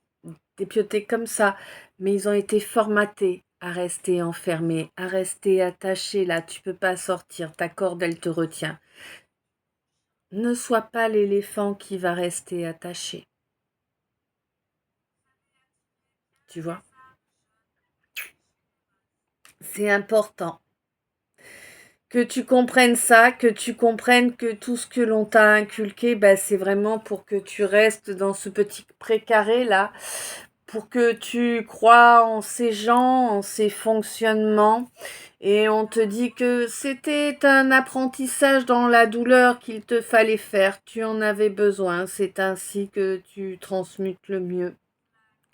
Speaker 1: dépioter comme ça. Mais ils ont été formatés à rester enfermés, à rester attachés. Là, tu peux pas sortir. Ta corde, elle te retient. Ne sois pas l'éléphant qui va rester attaché. Tu vois? C'est important que tu comprennes ça, que tu comprennes que tout ce que l'on t'a inculqué, bah, c'est vraiment pour que tu restes dans ce petit précaré là, pour que tu crois en ces gens, en ces fonctionnements. Et on te dit que c'était un apprentissage dans la douleur qu'il te fallait faire. Tu en avais besoin. C'est ainsi que tu transmutes le mieux.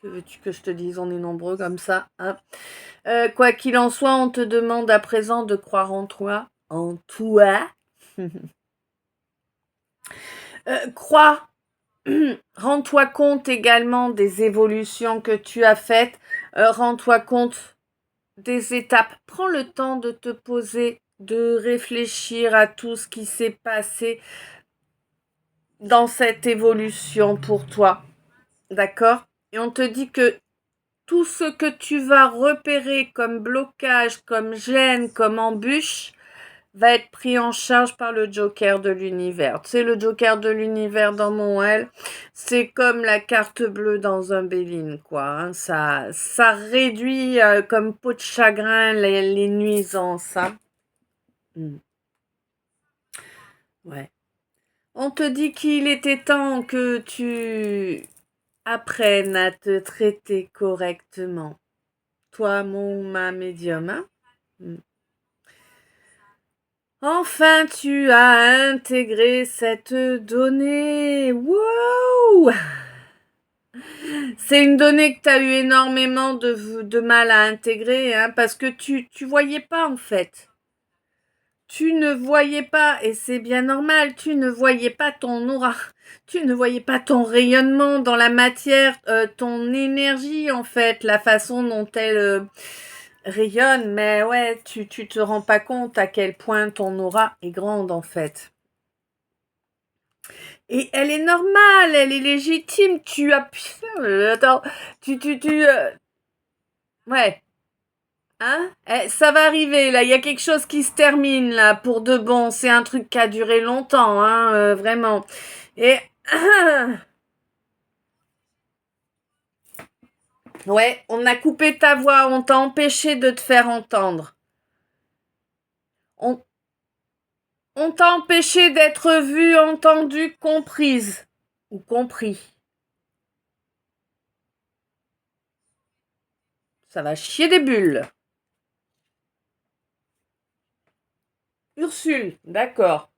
Speaker 1: Que veux-tu que je te dise? On est nombreux comme ça, hein. Quoi qu'il en soit, on te demande à présent de croire en toi. En toi. Crois. Rends-toi compte également des évolutions que tu as faites. Rends-toi compte des étapes. Prends le temps de te poser, de réfléchir à tout ce qui s'est passé dans cette évolution pour toi. D'accord? Et on te dit que tout ce que tu vas repérer comme blocage, comme gêne, comme embûche, va être pris en charge par le Joker de l'univers. Tu sais, le Joker de l'univers dans mon L, c'est comme la carte bleue dans un Béline, quoi. Hein. Ça réduit comme peau de chagrin les nuisances. Hein. Mm. Ouais. On te dit qu'il était temps que tu apprennes à te traiter correctement. Toi, ma médium, hein? Mm. Enfin, tu as intégré cette donnée. Wow! C'est une donnée que tu as eu énormément de mal à intégrer, hein, parce que tu voyais pas en fait. Tu ne voyais pas, et c'est bien normal, tu ne voyais pas ton aura, tu ne voyais pas ton rayonnement dans la matière, ton énergie en fait, la façon dont elle rayonne, mais ouais, tu te rends pas compte à quel point ton aura est grande en fait. Et elle est normale, elle est légitime, tu as... Attends, ouais. Hein? Ça va arriver, là, il y a quelque chose qui se termine, là, pour de bon. C'est un truc qui a duré longtemps, hein, vraiment. Et... ouais, on a coupé ta voix, on t'a empêché de te faire entendre. On t'a empêché d'être vue, entendue, comprise ou compris. Ça va chier des bulles. Ursule, d'accord.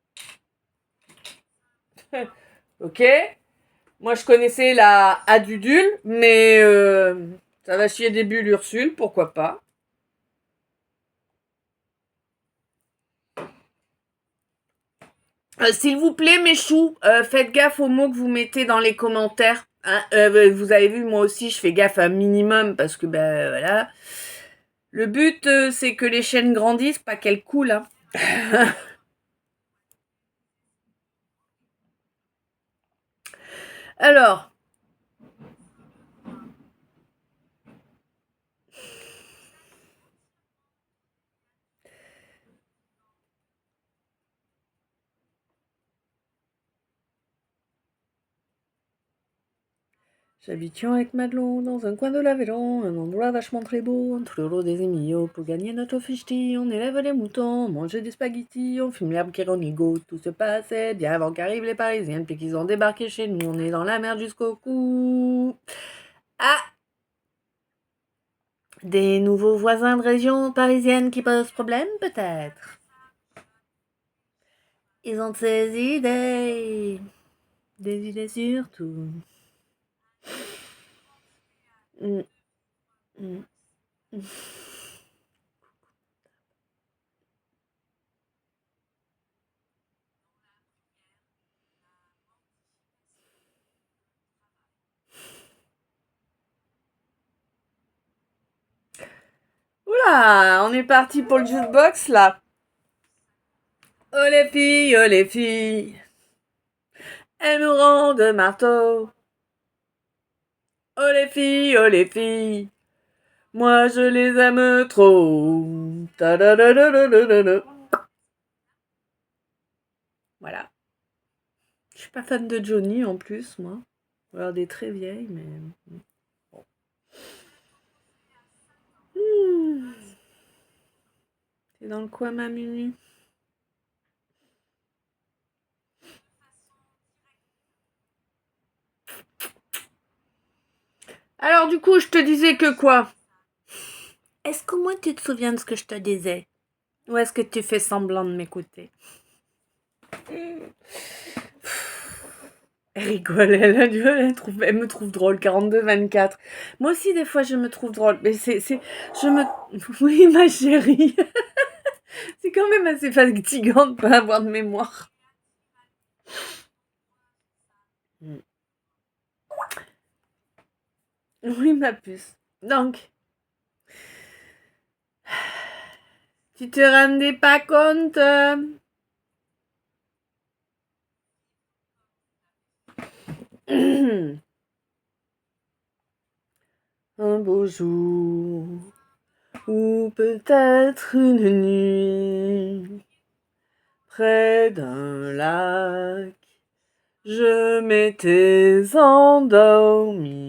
Speaker 1: Ok. Moi, je connaissais la Adudule, mais ça va chier des bulles, Ursule, pourquoi pas. S'il vous plaît, mes choux, faites gaffe aux mots que vous mettez dans les commentaires. Hein. Vous avez vu, moi aussi, je fais gaffe un minimum parce que, ben voilà. Le but, c'est que les chaînes grandissent, pas qu'elles coulent. Hein. Alors, j'habitions avec Madelon dans un coin de l'Aveyron, un endroit vachement très beau, entre l'euro des émillos. Pour gagner notre fichti, on élève les moutons, on mange des spaghettis, on fume l'herbe Kéronigo. Tout se passait bien avant qu'arrivent les Parisiens, puis qu'ils ont débarqué chez nous. On est dans la merde jusqu'au cou. Ah! Des nouveaux voisins de région parisienne qui posent problème, peut-être? Ils ont des idées. Des idées surtout. Mm, mm, mm. Oula, on est parti pour le jukebox là. Oh les filles, elles nous rendent marteau. Oh les filles, moi je les aime trop. Ta-da-da-da-da-da-da. Voilà. Je suis pas fan de Johnny en plus, moi. Alors des très vieilles, mais bon. T'es dans le coin, ma Mimi? Alors du coup, je te disais que quoi? Est-ce qu'au moins tu te souviens de ce que je te disais? Ou est-ce que tu fais semblant de m'écouter? Elle rigole, elle me trouve drôle, 42-24. Moi aussi, des fois, je me trouve drôle, mais oui, ma chérie. C'est quand même assez fatigant de pas avoir de mémoire. Oui, ma puce. Donc, tu te rendais pas compte? Un beau jour, ou peut-être une nuit, près d'un lac, je m'étais endormi,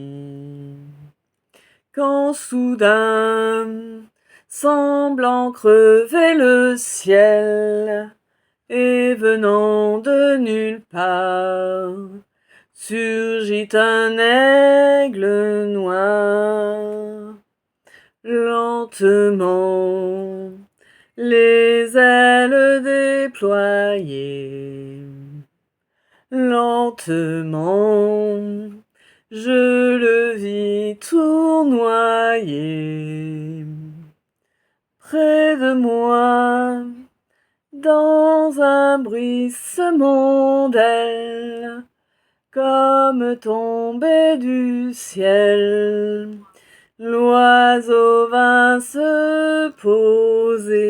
Speaker 1: quand soudain, semblant crever le ciel, et venant de nulle part, surgit un aigle noir, lentement, les ailes déployées, lentement, je le vis tournoyer, près de moi, dans un bruissement d'ailes, comme tombé du ciel, l'oiseau vint se poser.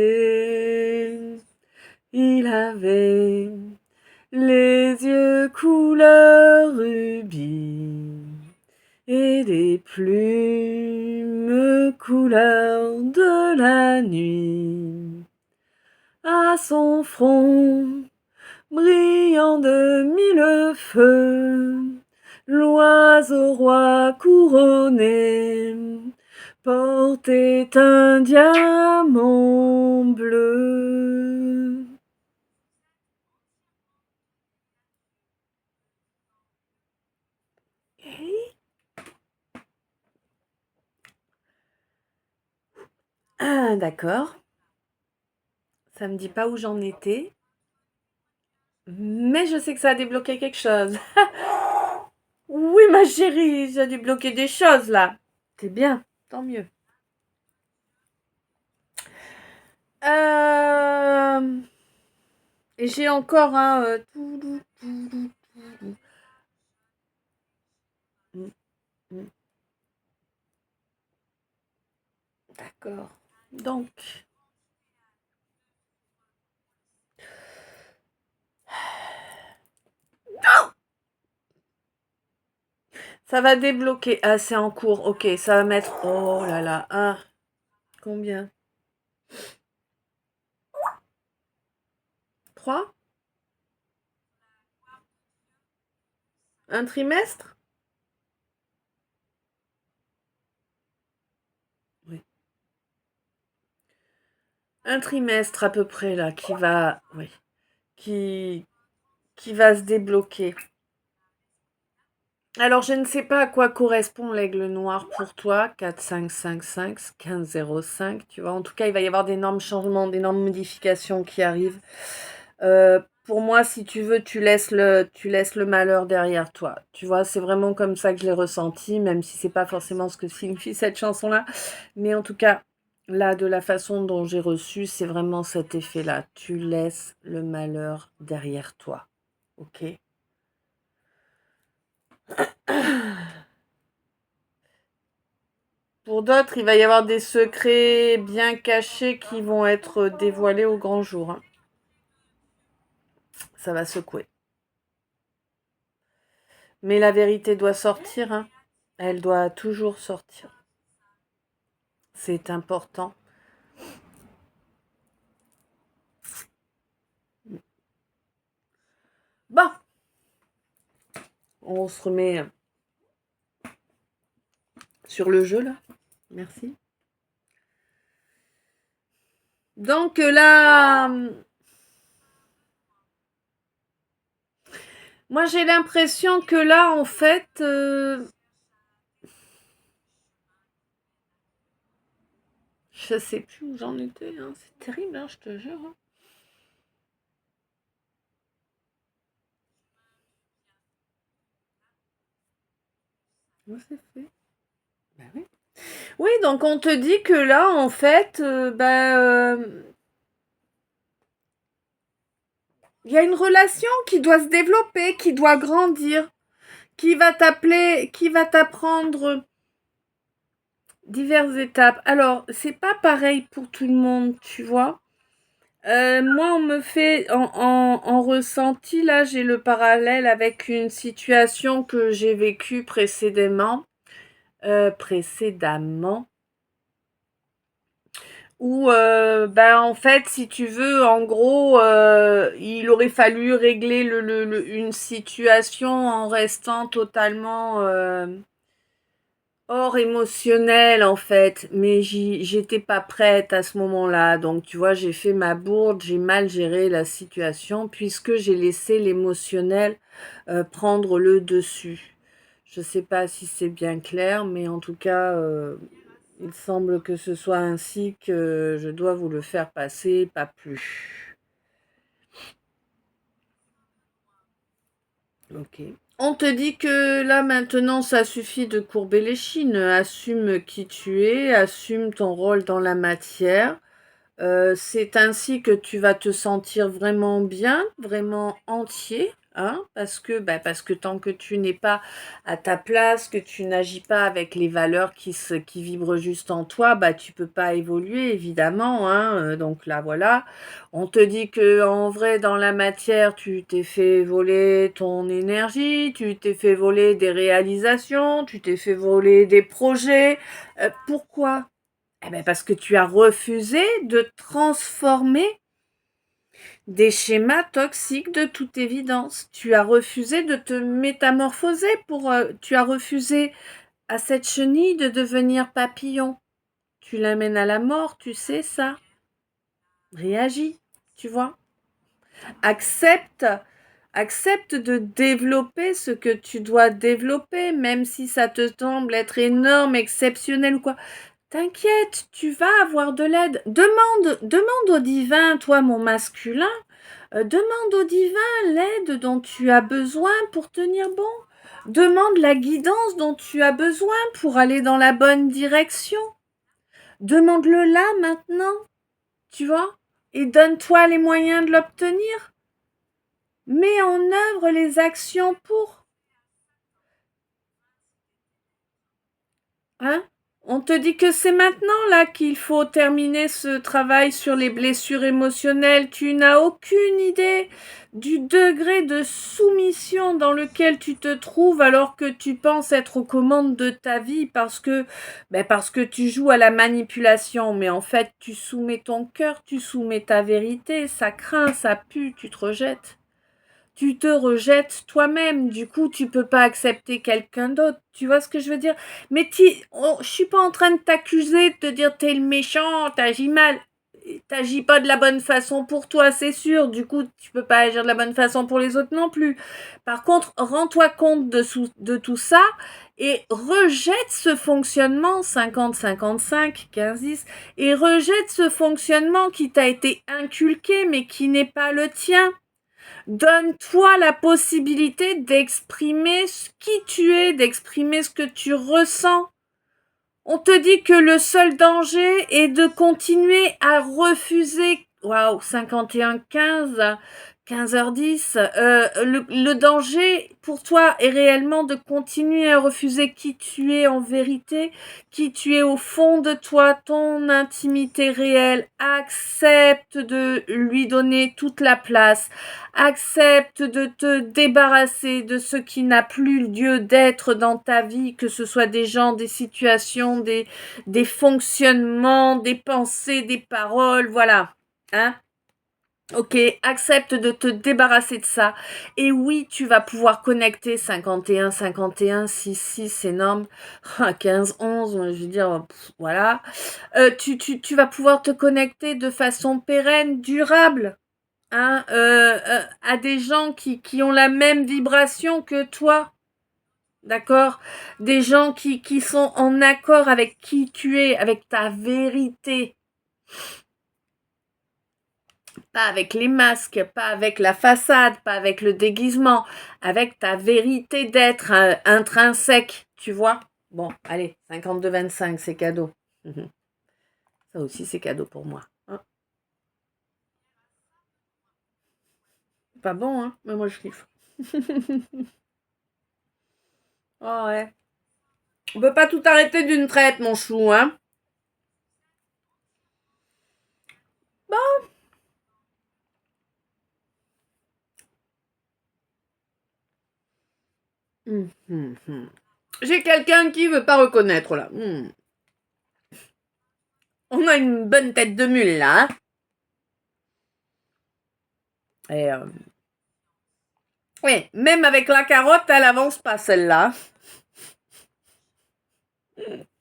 Speaker 1: Il avait les yeux couleur rubis et des plumes couleur de la nuit. À son front, brillant de mille feux, l'oiseau roi couronné portait un diamant bleu. Ah, d'accord. Ça me dit pas où j'en étais. Mais je sais que ça a débloqué quelque chose. Oui, ma chérie, ça a débloqué des choses là. C'est bien, tant mieux. Euh... Et j'ai encore un... D'accord. Donc, ça va débloquer. Ah, c'est en cours. Ok, ça va mettre... Oh là là. Ah, combien? 3? Un trimestre? Oui. Un trimestre à peu près là qui va... Oui. Qui va se débloquer. Alors, je ne sais pas à quoi correspond l'aigle noir pour toi. 4, 5, 5, 5, 15, 0, 5. Tu vois, en tout cas, il va y avoir d'énormes changements, d'énormes modifications qui arrivent. Pour moi, si tu veux, tu laisses le malheur derrière toi. Tu vois, c'est vraiment comme ça que je l'ai ressenti, même si c'est pas forcément ce que signifie cette chanson-là. Mais en tout cas, là, de la façon dont j'ai reçu, c'est vraiment cet effet-là. Tu laisses le malheur derrière toi. Ok? Pour d'autres, il va y avoir des secrets bien cachés qui vont être dévoilés au grand jour, hein. Ça va secouer. Mais la vérité doit sortir, hein. Elle doit toujours sortir. C'est important. Bon, on se remet sur le jeu là. Merci. Donc là, moi j'ai l'impression que là, en fait, je sais plus où j'en étais, hein. C'est terrible, hein, je te jure, hein. Ouais, c'est fait. Bah oui. Oui, donc on te dit que là, en fait, il y a une relation qui doit se développer, qui doit grandir, qui va t'apprendre diverses étapes. Alors, c'est pas pareil pour tout le monde, tu vois. Moi, on me fait en ressenti, là, j'ai le parallèle avec une situation que j'ai vécue précédemment. Précédemment. Où, en fait, si tu veux, en gros, il aurait fallu régler une situation en restant totalement hors émotionnel, en fait. Mais j'étais pas prête à ce moment-là. Donc, tu vois, j'ai fait ma bourde, j'ai mal géré la situation puisque j'ai laissé l'émotionnel prendre le dessus. Je sais pas si c'est bien clair, mais en tout cas, il semble que ce soit ainsi que je dois vous le faire passer, pas plus. Ok. On te dit que là maintenant ça suffit de courber les chines. Assume qui tu es, assume ton rôle dans la matière. C'est ainsi que tu vas te sentir vraiment bien, vraiment entier, hein, parce que tant que tu n'es pas à ta place, que tu n'agis pas avec les valeurs qui vibrent juste en toi, bah tu peux pas évoluer évidemment, hein. Donc là voilà, on te dit que en vrai dans la matière, tu t'es fait voler ton énergie, tu t'es fait voler des réalisations, tu t'es fait voler des projets. Pourquoi? Eh ben parce que tu as refusé de transformer des schémas toxiques de toute évidence. Tu as refusé de te métamorphoser tu as refusé à cette chenille de devenir papillon. Tu l'amènes à la mort, tu sais ça. Réagis, tu vois. Accepte, accepte de développer ce que tu dois développer, même si ça te semble être énorme, exceptionnel ou quoi. T'inquiète, tu vas avoir de l'aide. Demande au divin, toi mon masculin, demande au divin l'aide dont tu as besoin pour tenir bon. Demande la guidance dont tu as besoin pour aller dans la bonne direction. Demande-le là, maintenant, tu vois, et donne-toi les moyens de l'obtenir. Mets en œuvre les actions pour. Hein? On te dit que c'est maintenant là qu'il faut terminer ce travail sur les blessures émotionnelles. Tu n'as aucune idée du degré de soumission dans lequel tu te trouves alors que tu penses être aux commandes de ta vie parce que tu joues à la manipulation. Mais en fait, tu soumets ton cœur, tu soumets ta vérité. Ça craint, ça pue, tu te rejettes. Tu te rejettes toi-même, du coup tu peux pas accepter quelqu'un d'autre, tu vois ce que je veux dire? Mais je suis pas en train de t'accuser, de te dire t'es le méchant, t'agis mal, t'agis pas de la bonne façon pour toi, c'est sûr, du coup tu peux pas agir de la bonne façon pour les autres non plus. Par contre, rends-toi compte de tout ça et rejette ce fonctionnement 50-55, 15-10, et rejette ce fonctionnement qui t'a été inculqué mais qui n'est pas le tien. Donne-toi la possibilité d'exprimer qui tu es, d'exprimer ce que tu ressens. On te dit que le seul danger est de continuer à refuser. Waouh, 51-15, 15h10. Le danger pour toi est réellement de continuer à refuser qui tu es en vérité, qui tu es au fond de toi, ton intimité réelle. Accepte de lui donner toute la place. Accepte de te débarrasser de ce qui n'a plus lieu d'être dans ta vie, que ce soit des gens, des situations, des fonctionnements, des pensées, des paroles, voilà. Hein? Ok, accepte de te débarrasser de ça. Et oui, tu vas pouvoir connecter 51, 51, 6, 6, c'est énorme. 15, 11, je veux dire, voilà. Tu vas pouvoir te connecter de façon pérenne, durable. Hein, à des gens qui ont la même vibration que toi. D'accord? Des gens qui sont en accord avec qui tu es, avec ta vérité. Pas avec les masques, pas avec la façade, pas avec le déguisement, avec ta vérité d'être intrinsèque, tu vois? Bon, allez, 52-25, c'est cadeau. Ça aussi, c'est cadeau pour moi. Hein? Pas bon, hein? Mais moi, je kiffe. Oh ouais. On peut pas tout arrêter d'une traite, mon chou, hein? Bon. J'ai quelqu'un qui veut pas reconnaître, là. On a une bonne tête de mule, là, hein? Et oui, même avec la carotte, elle avance pas, celle-là.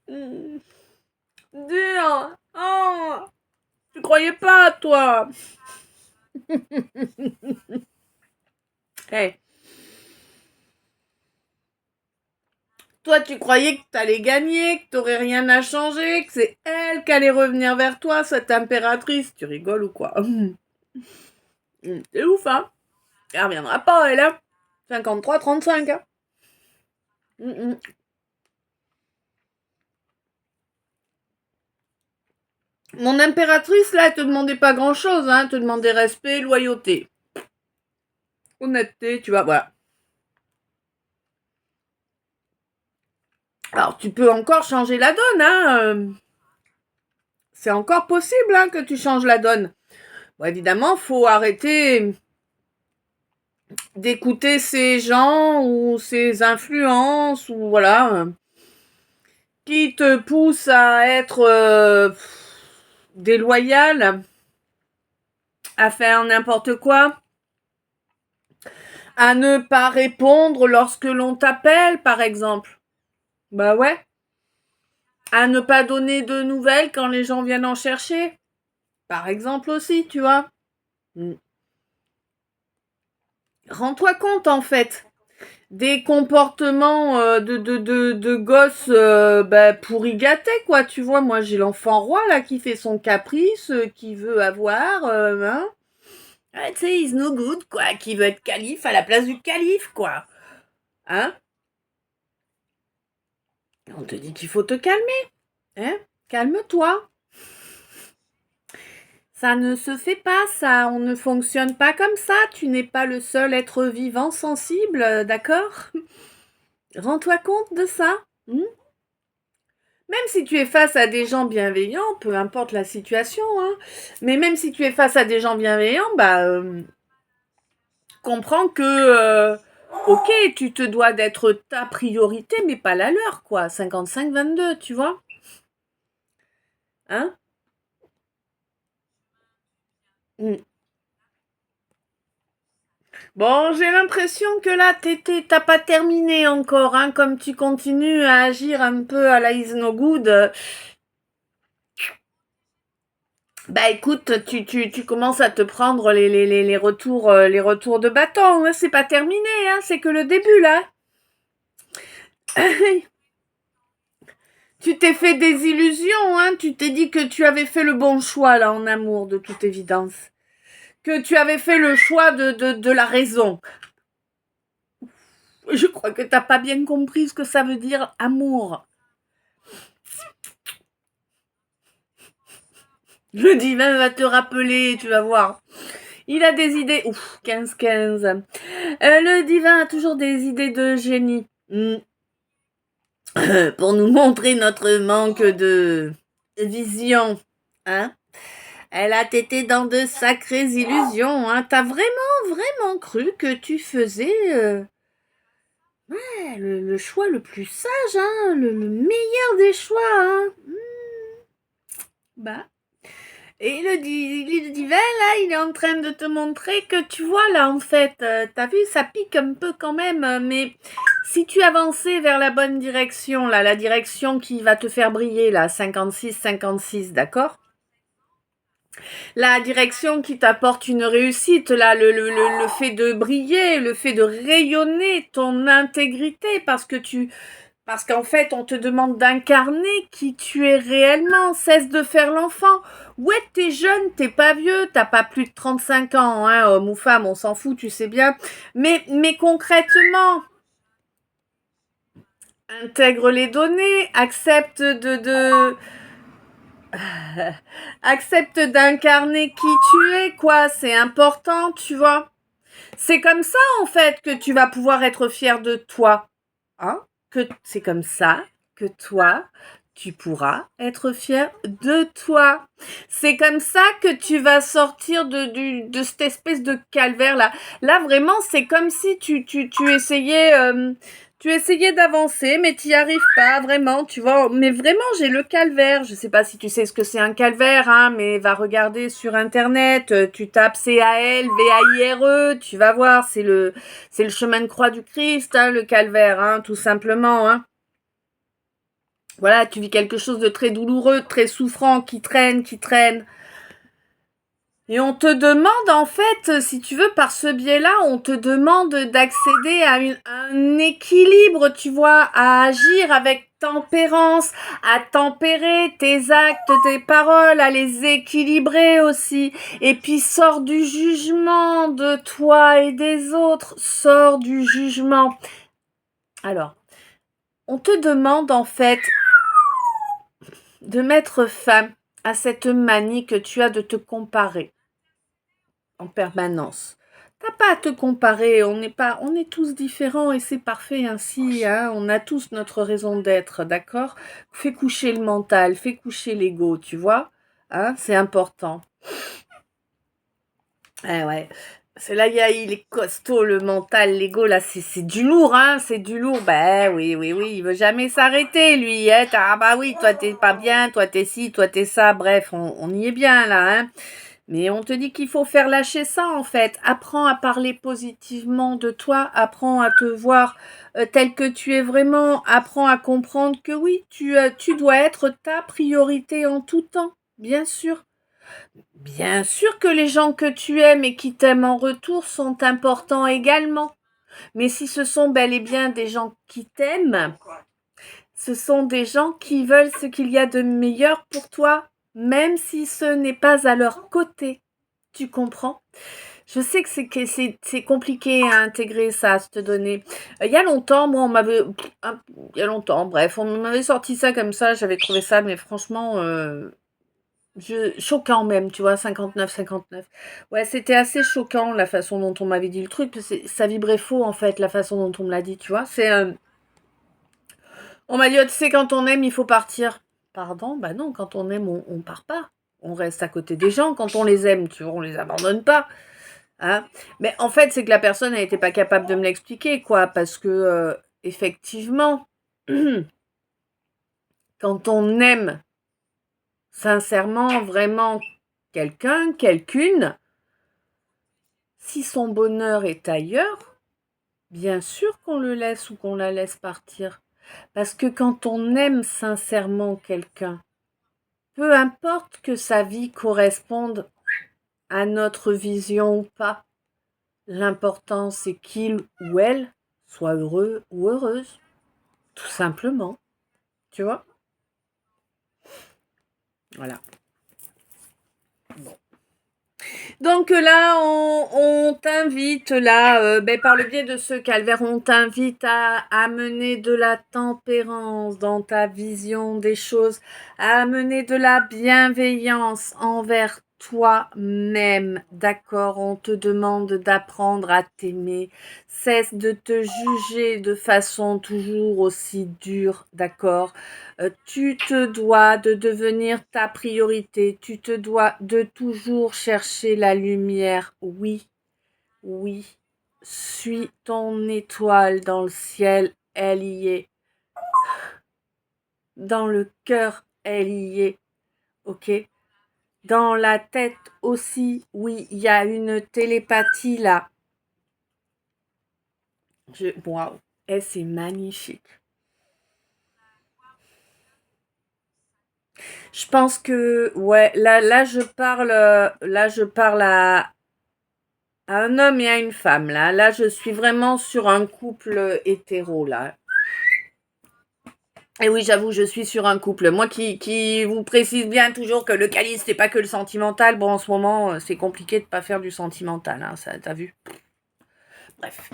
Speaker 1: Dur. Oh, tu croyais pas, toi? Hey. Toi, tu croyais que t'allais gagner, que t'aurais rien à changer, que c'est elle qui allait revenir vers toi, cette impératrice. Tu rigoles ou quoi? C'est ouf, hein? Elle reviendra pas, elle, hein? 53-35, hein? Mon impératrice, là, elle te demandait pas grand-chose, hein? Elle te demandait respect, loyauté. Honnêteté, tu vois, voilà. Alors, tu peux encore changer la donne, hein? C'est encore possible, hein, que tu changes la donne. Bon, évidemment, faut arrêter d'écouter ces gens ou ces influences ou voilà qui te poussent à être déloyal, à faire n'importe quoi, à ne pas répondre lorsque l'on t'appelle, par exemple. Bah ouais. À ne pas donner de nouvelles quand les gens viennent en chercher. Par exemple aussi, tu vois. Rends-toi compte, en fait. des comportements de gosses pour y gâter, quoi. Tu vois, moi, j'ai l'enfant roi, là, qui fait son caprice, qui veut avoir, hein. Ah, tu sais, he's no good, quoi, qui veut être calife à la place du calife, quoi. Hein? On te dit qu'il faut te calmer, hein? Calme-toi. Ça ne se fait pas, ça. On ne fonctionne pas comme ça. Tu n'es pas le seul être vivant sensible, d'accord? Rends-toi compte de ça. Même si tu es face à des gens bienveillants, peu importe la situation, hein, mais même si tu es face à des gens bienveillants, comprends que, ok, tu te dois d'être ta priorité, mais pas la leur, quoi. 55-22, tu vois? Hein? Mm. Bon, j'ai l'impression que là, t'as pas terminé encore, hein, comme tu continues à agir un peu à la is no good. Bah écoute, tu commences à te prendre les retours de bâton, hein. C'est pas terminé, hein, c'est que le début là. Tu t'es fait des illusions, hein, tu t'es dit que tu avais fait le bon choix là en amour, de toute évidence. Que tu avais fait le choix de la raison. Je crois que t'as pas bien compris ce que ça veut dire amour. Le divin va te rappeler, tu vas voir. Il a des idées. Ouf, 15-15. Le divin a toujours des idées de génie. Pour nous montrer notre manque de vision. Hein? Elle a été dans de sacrées illusions. Hein? T'as vraiment cru que tu faisais le choix le plus sage, hein? Le meilleur des choix. Hein? Bah. Et le divin, là, il est en train de te montrer que tu vois, là, en fait, t'as vu, ça pique un peu quand même, mais si tu avançais vers la bonne direction, là, la direction qui va te faire briller, là, 56-56, d'accord? La direction qui t'apporte une réussite, là, le fait de briller, le fait de rayonner ton intégrité, parce qu'en fait, on te demande d'incarner qui tu es réellement. Cesse de faire l'enfant. Ouais, t'es jeune, t'es pas vieux, t'as pas plus de 35 ans, hein, homme ou femme, on s'en fout, tu sais bien. Mais concrètement, intègre les données, accepte accepte d'incarner qui tu es, quoi. C'est important, tu vois. C'est comme ça, en fait, que tu vas pouvoir être fier de toi. Hein? Que c'est comme ça que toi, tu pourras être fier de toi. C'est comme ça que tu vas sortir de cette espèce de calvaire là. Là vraiment, c'est comme si tu essayais d'avancer, mais tu n'y arrives pas vraiment, tu vois. Mais vraiment, j'ai le calvaire. Je sais pas si tu sais ce que c'est un calvaire, hein, mais va regarder sur internet. Tu tapes CALVAIRE, tu vas voir. C'est le chemin de croix du Christ, hein, le calvaire, hein, tout simplement, hein. Voilà, tu vis quelque chose de très douloureux, très souffrant, qui traîne. Et on te demande, en fait, si tu veux, par ce biais-là, on te demande d'accéder à un équilibre, tu vois, à agir avec tempérance, à tempérer tes actes, tes paroles, à les équilibrer aussi. Et puis, sors du jugement de toi et des autres. Sors du jugement. Alors, on te demande, en fait, de mettre fin à cette manie que tu as de te comparer en permanence. T'as pas à te comparer, on est tous différents et c'est parfait ainsi, hein. On a tous notre raison d'être, d'accord? Fais coucher le mental, fais coucher l'ego, tu vois? Hein, c'est important. Ouais. C'est là, il est costaud, le mental, l'ego, là, c'est du lourd, hein, c'est du lourd. Ben oui, il veut jamais s'arrêter, lui, hein. Ah bah oui, toi t'es pas bien, toi t'es ci, toi t'es ça, bref, on y est bien, là, hein. Mais on te dit qu'il faut faire lâcher ça, en fait. Apprends à parler positivement de toi, apprends à te voir tel que tu es vraiment, apprends à comprendre que oui, tu dois être ta priorité en tout temps, bien sûr. Bien sûr que les gens que tu aimes et qui t'aiment en retour sont importants également. Mais si ce sont bel et bien des gens qui t'aiment, ce sont des gens qui veulent ce qu'il y a de meilleur pour toi, même si ce n'est pas à leur côté. Tu comprends? Je sais que c'est compliqué à intégrer ça, à se donner. Il y a longtemps, moi, on m'avait... Il y a longtemps, bref, on m'avait sorti ça comme ça, j'avais trouvé ça, mais franchement... choquant même, tu vois, 59. Ouais, c'était assez choquant la façon dont on m'avait dit le truc, parce que ça vibrait faux en fait, la façon dont on me l'a dit, tu vois. On m'a dit, oh, tu sais, quand on aime, il faut partir. Pardon? Bah non, quand on aime, on part pas. On reste à côté des gens. Quand on les aime, tu vois, on les abandonne pas. Hein? Mais en fait, c'est que la personne n'était pas capable de me l'expliquer, quoi, parce que effectivement, quand on aime sincèrement, vraiment quelqu'un, quelqu'une, si son bonheur est ailleurs, bien sûr qu'on le laisse ou qu'on la laisse partir. Parce que quand on aime sincèrement quelqu'un, peu importe que sa vie corresponde à notre vision ou pas, l'important c'est qu'il ou elle soit heureux ou heureuse, tout simplement. Tu vois? Voilà. Bon. Donc là, on t'invite, là, par le biais de ce calvaire, on t'invite à amener de la tempérance dans ta vision des choses, à amener de la bienveillance envers toi-même, d'accord? On te demande d'apprendre à t'aimer. Cesse de te juger de façon toujours aussi dure, d'accord? Tu te dois de devenir ta priorité. Tu te dois de toujours chercher la lumière. Oui, oui. Suis ton étoile dans le ciel. Elle y est. Dans le cœur, elle y est. Ok? Dans la tête aussi. Oui, il y a une télépathie là. Waouh. Et c'est magnifique. Je pense que, ouais, là, je parle à un homme et à une femme, là. Là, je suis vraiment sur un couple hétéro, là. Et oui, j'avoue, je suis sur un couple. Moi qui vous précise bien toujours que le calice, c'est pas que le sentimental. Bon, en ce moment, c'est compliqué de pas faire du sentimental, hein, ça, t'as vu? Bref.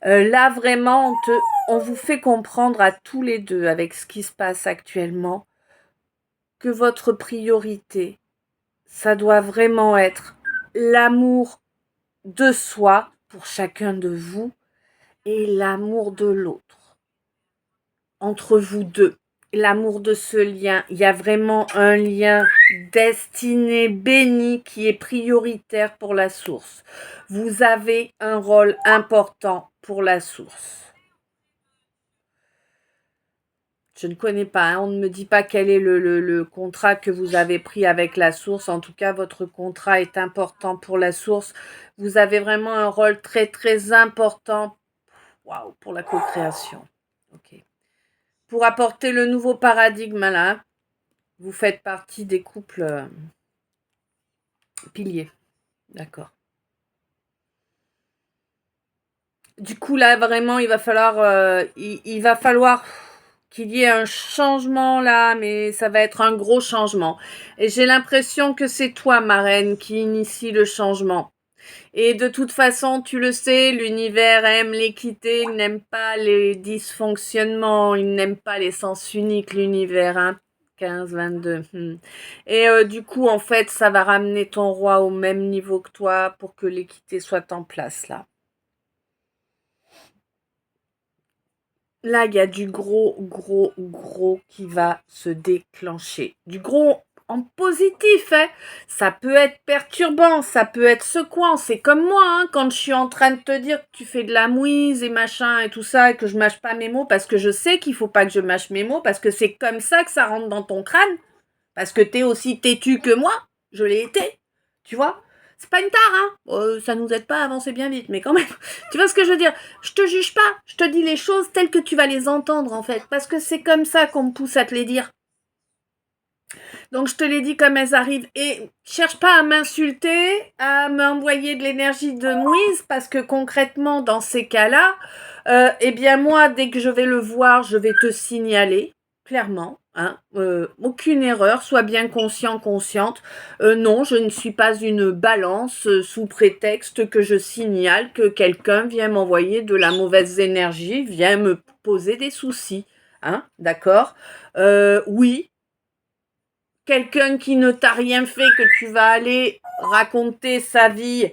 Speaker 1: Là, vraiment, on vous fait comprendre à tous les deux, avec ce qui se passe actuellement, que votre priorité, ça doit vraiment être l'amour de soi pour chacun de vous et l'amour de l'autre. Entre vous deux, l'amour de ce lien, il y a vraiment un lien destiné, béni, qui est prioritaire pour la source. Vous avez un rôle important pour la source. Je ne connais pas, hein, on ne me dit pas quel est le contrat que vous avez pris avec la source. En tout cas, votre contrat est important pour la source. Vous avez vraiment un rôle très, très important. Waouh, pour la co-création. Ok. Pour apporter le nouveau paradigme là, vous faites partie des couples piliers. D'accord. Du coup, là, vraiment, il va falloir qu'il y ait un changement là, mais ça va être un gros changement. Et j'ai l'impression que c'est toi, ma reine, qui initie le changement. Et de toute façon, tu le sais, l'univers aime l'équité, il n'aime pas les dysfonctionnements, il n'aime pas les sens uniques, l'univers, hein. 15, 22. Et du coup, en fait, ça va ramener ton roi au même niveau que toi pour que l'équité soit en place, là. Là, il y a du gros qui va se déclencher. Du gros en positif, hein. Ça peut être perturbant, ça peut être secouant. C'est comme moi, hein, quand je suis en train de te dire que tu fais de la mouise et machin et tout ça, et que je mâche pas mes mots, parce que je sais qu'il faut pas que je mâche mes mots, parce que c'est comme ça que ça rentre dans ton crâne. Parce que t'es aussi têtu que moi. Je l'ai été. Tu vois? C'est pas une tare, hein. Ça nous aide pas à avancer bien vite, mais quand même. Tu vois ce que je veux dire? Je te juge pas. Je te dis les choses telles que tu vas les entendre, en fait. Parce que c'est comme ça qu'on me pousse à te les dire. Donc, je te l'ai dit comme elles arrivent. Et cherche pas à m'insulter, à m'envoyer de l'énergie de mouise, parce que concrètement, dans ces cas-là, eh bien, moi, dès que je vais le voir, je vais te signaler, clairement. Hein, aucune erreur, sois bien conscient, consciente. Non, je ne suis pas une balance sous prétexte que je signale que quelqu'un vient m'envoyer de la mauvaise énergie, vient me poser des soucis. Hein, d'accord. Oui, quelqu'un qui ne t'a rien fait, que tu vas aller raconter sa vie,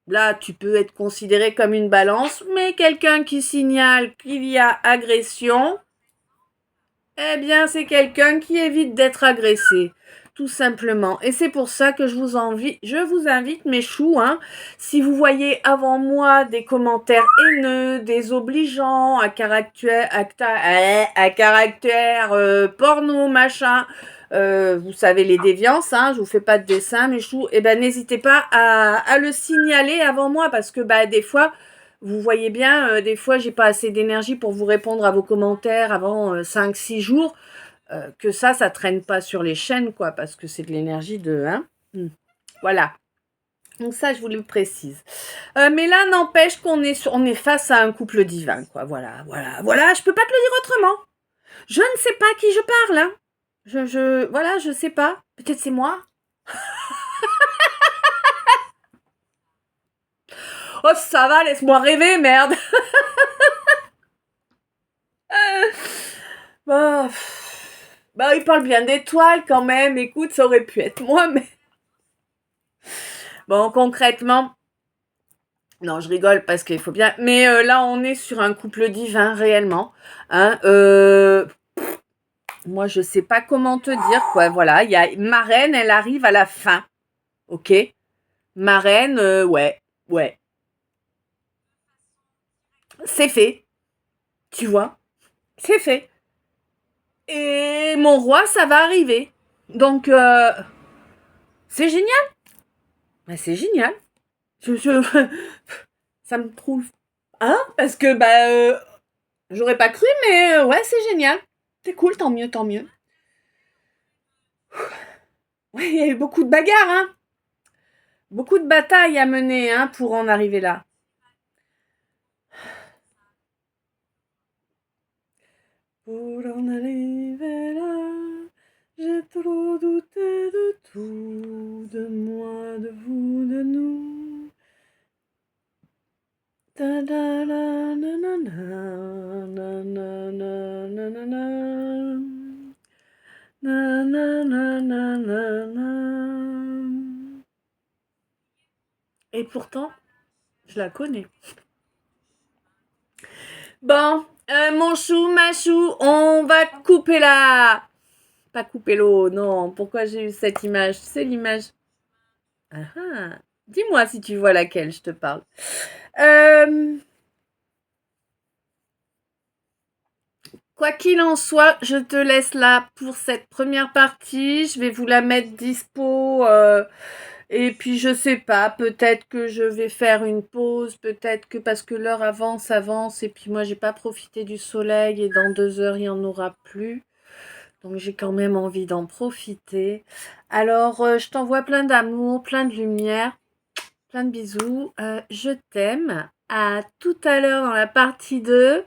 Speaker 1: là, tu peux être considéré comme une balance, mais quelqu'un qui signale qu'il y a agression, eh bien, c'est quelqu'un qui évite d'être agressé, tout simplement. Et c'est pour ça que je vous invite, mes choux, hein, si vous voyez avant moi des commentaires haineux, désobligeants, à caractère porno, machin, vous savez les déviances, hein, je vous fais pas de dessin, mes choux, eh ben n'hésitez pas à le signaler avant moi, parce que bah des fois, vous voyez bien, des fois, j'ai pas assez d'énergie pour vous répondre à vos commentaires avant 5-6 jours. Que ça traîne pas sur les chaînes, quoi, parce que c'est de l'énergie de... Hein. Voilà. Donc ça, je vous le précise. Mais là, n'empêche on est face à un couple divin, quoi. Voilà, voilà, voilà. Je peux pas te le dire autrement. Je ne sais pas à qui je parle, hein. Voilà, je sais pas. Peut-être c'est moi. Oh, ça va, laisse-moi rêver, merde. Bah, bah, il parle bien d'étoiles quand même. Écoute, ça aurait pu être moi, mais... Bon, concrètement... Non, je rigole parce qu'il faut bien... Mais là, on est sur un couple divin, réellement. Hein, moi, je sais pas comment te dire, quoi. Voilà, il y a... Ma reine, elle arrive à la fin. Ok. Ma reine, ouais. Ouais. C'est fait. Tu vois. C'est fait. Et mon roi, ça va arriver. Donc, c'est génial. Ben, c'est génial. Ça me trouve... Hein? Parce que, bah... j'aurais pas cru, mais ouais, c'est génial. C'est cool, tant mieux, tant mieux. Ouais, il y a eu beaucoup de bagarres, hein. Beaucoup de batailles à mener, hein, pour en arriver là. Pour en arriver là, j'ai trop douté de tout, de moi, de vous, de nous. Ta da la na na na na na na na na na. Na na na na na na. Et pourtant, je la connais. Bon, mon chou, ma chou, on va couper la... Pas couper l'eau, non. Pourquoi j'ai eu cette image? C'est l'image... Ah ah. Dis-moi si tu vois laquelle je te parle. Quoi qu'il en soit, je te laisse là pour cette première partie. Je vais vous la mettre dispo. Et puis je sais pas, peut-être que je vais faire une pause, peut-être que parce que l'heure avance, avance, et puis moi j'ai pas profité du soleil et dans 2 heures il n'y en aura plus. Donc j'ai quand même envie d'en profiter. Alors je t'envoie plein d'amour, plein de lumière, plein de bisous. Je t'aime. À tout à l'heure dans la partie 2.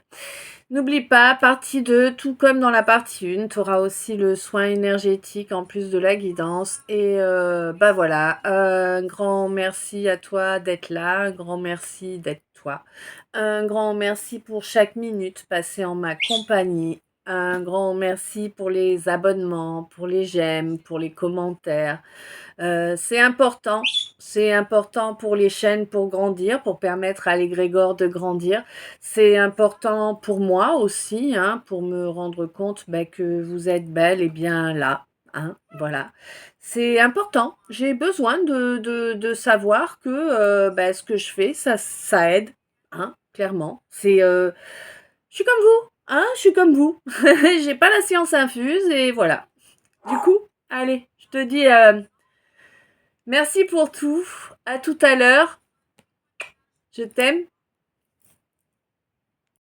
Speaker 1: N'oublie pas, partie 2, tout comme dans la partie 1, tu auras aussi le soin énergétique en plus de la guidance. Et bah voilà, un grand merci à toi d'être là, un grand merci d'être toi. Un grand merci pour chaque minute passée en ma compagnie. Un grand merci pour les abonnements, pour les j'aime, pour les commentaires. C'est important pour les chaînes pour grandir, pour permettre à l'égrégore de grandir. C'est important pour moi aussi, hein, pour me rendre compte que vous êtes bel et bien là. Hein, voilà. C'est important. J'ai besoin de savoir que ce que je fais, ça aide. Hein, clairement. Je suis comme vous. Hein, je suis comme vous. J'ai pas la science infuse et voilà. Du coup, allez, je te dis... merci pour tout. À tout à l'heure. Je t'aime.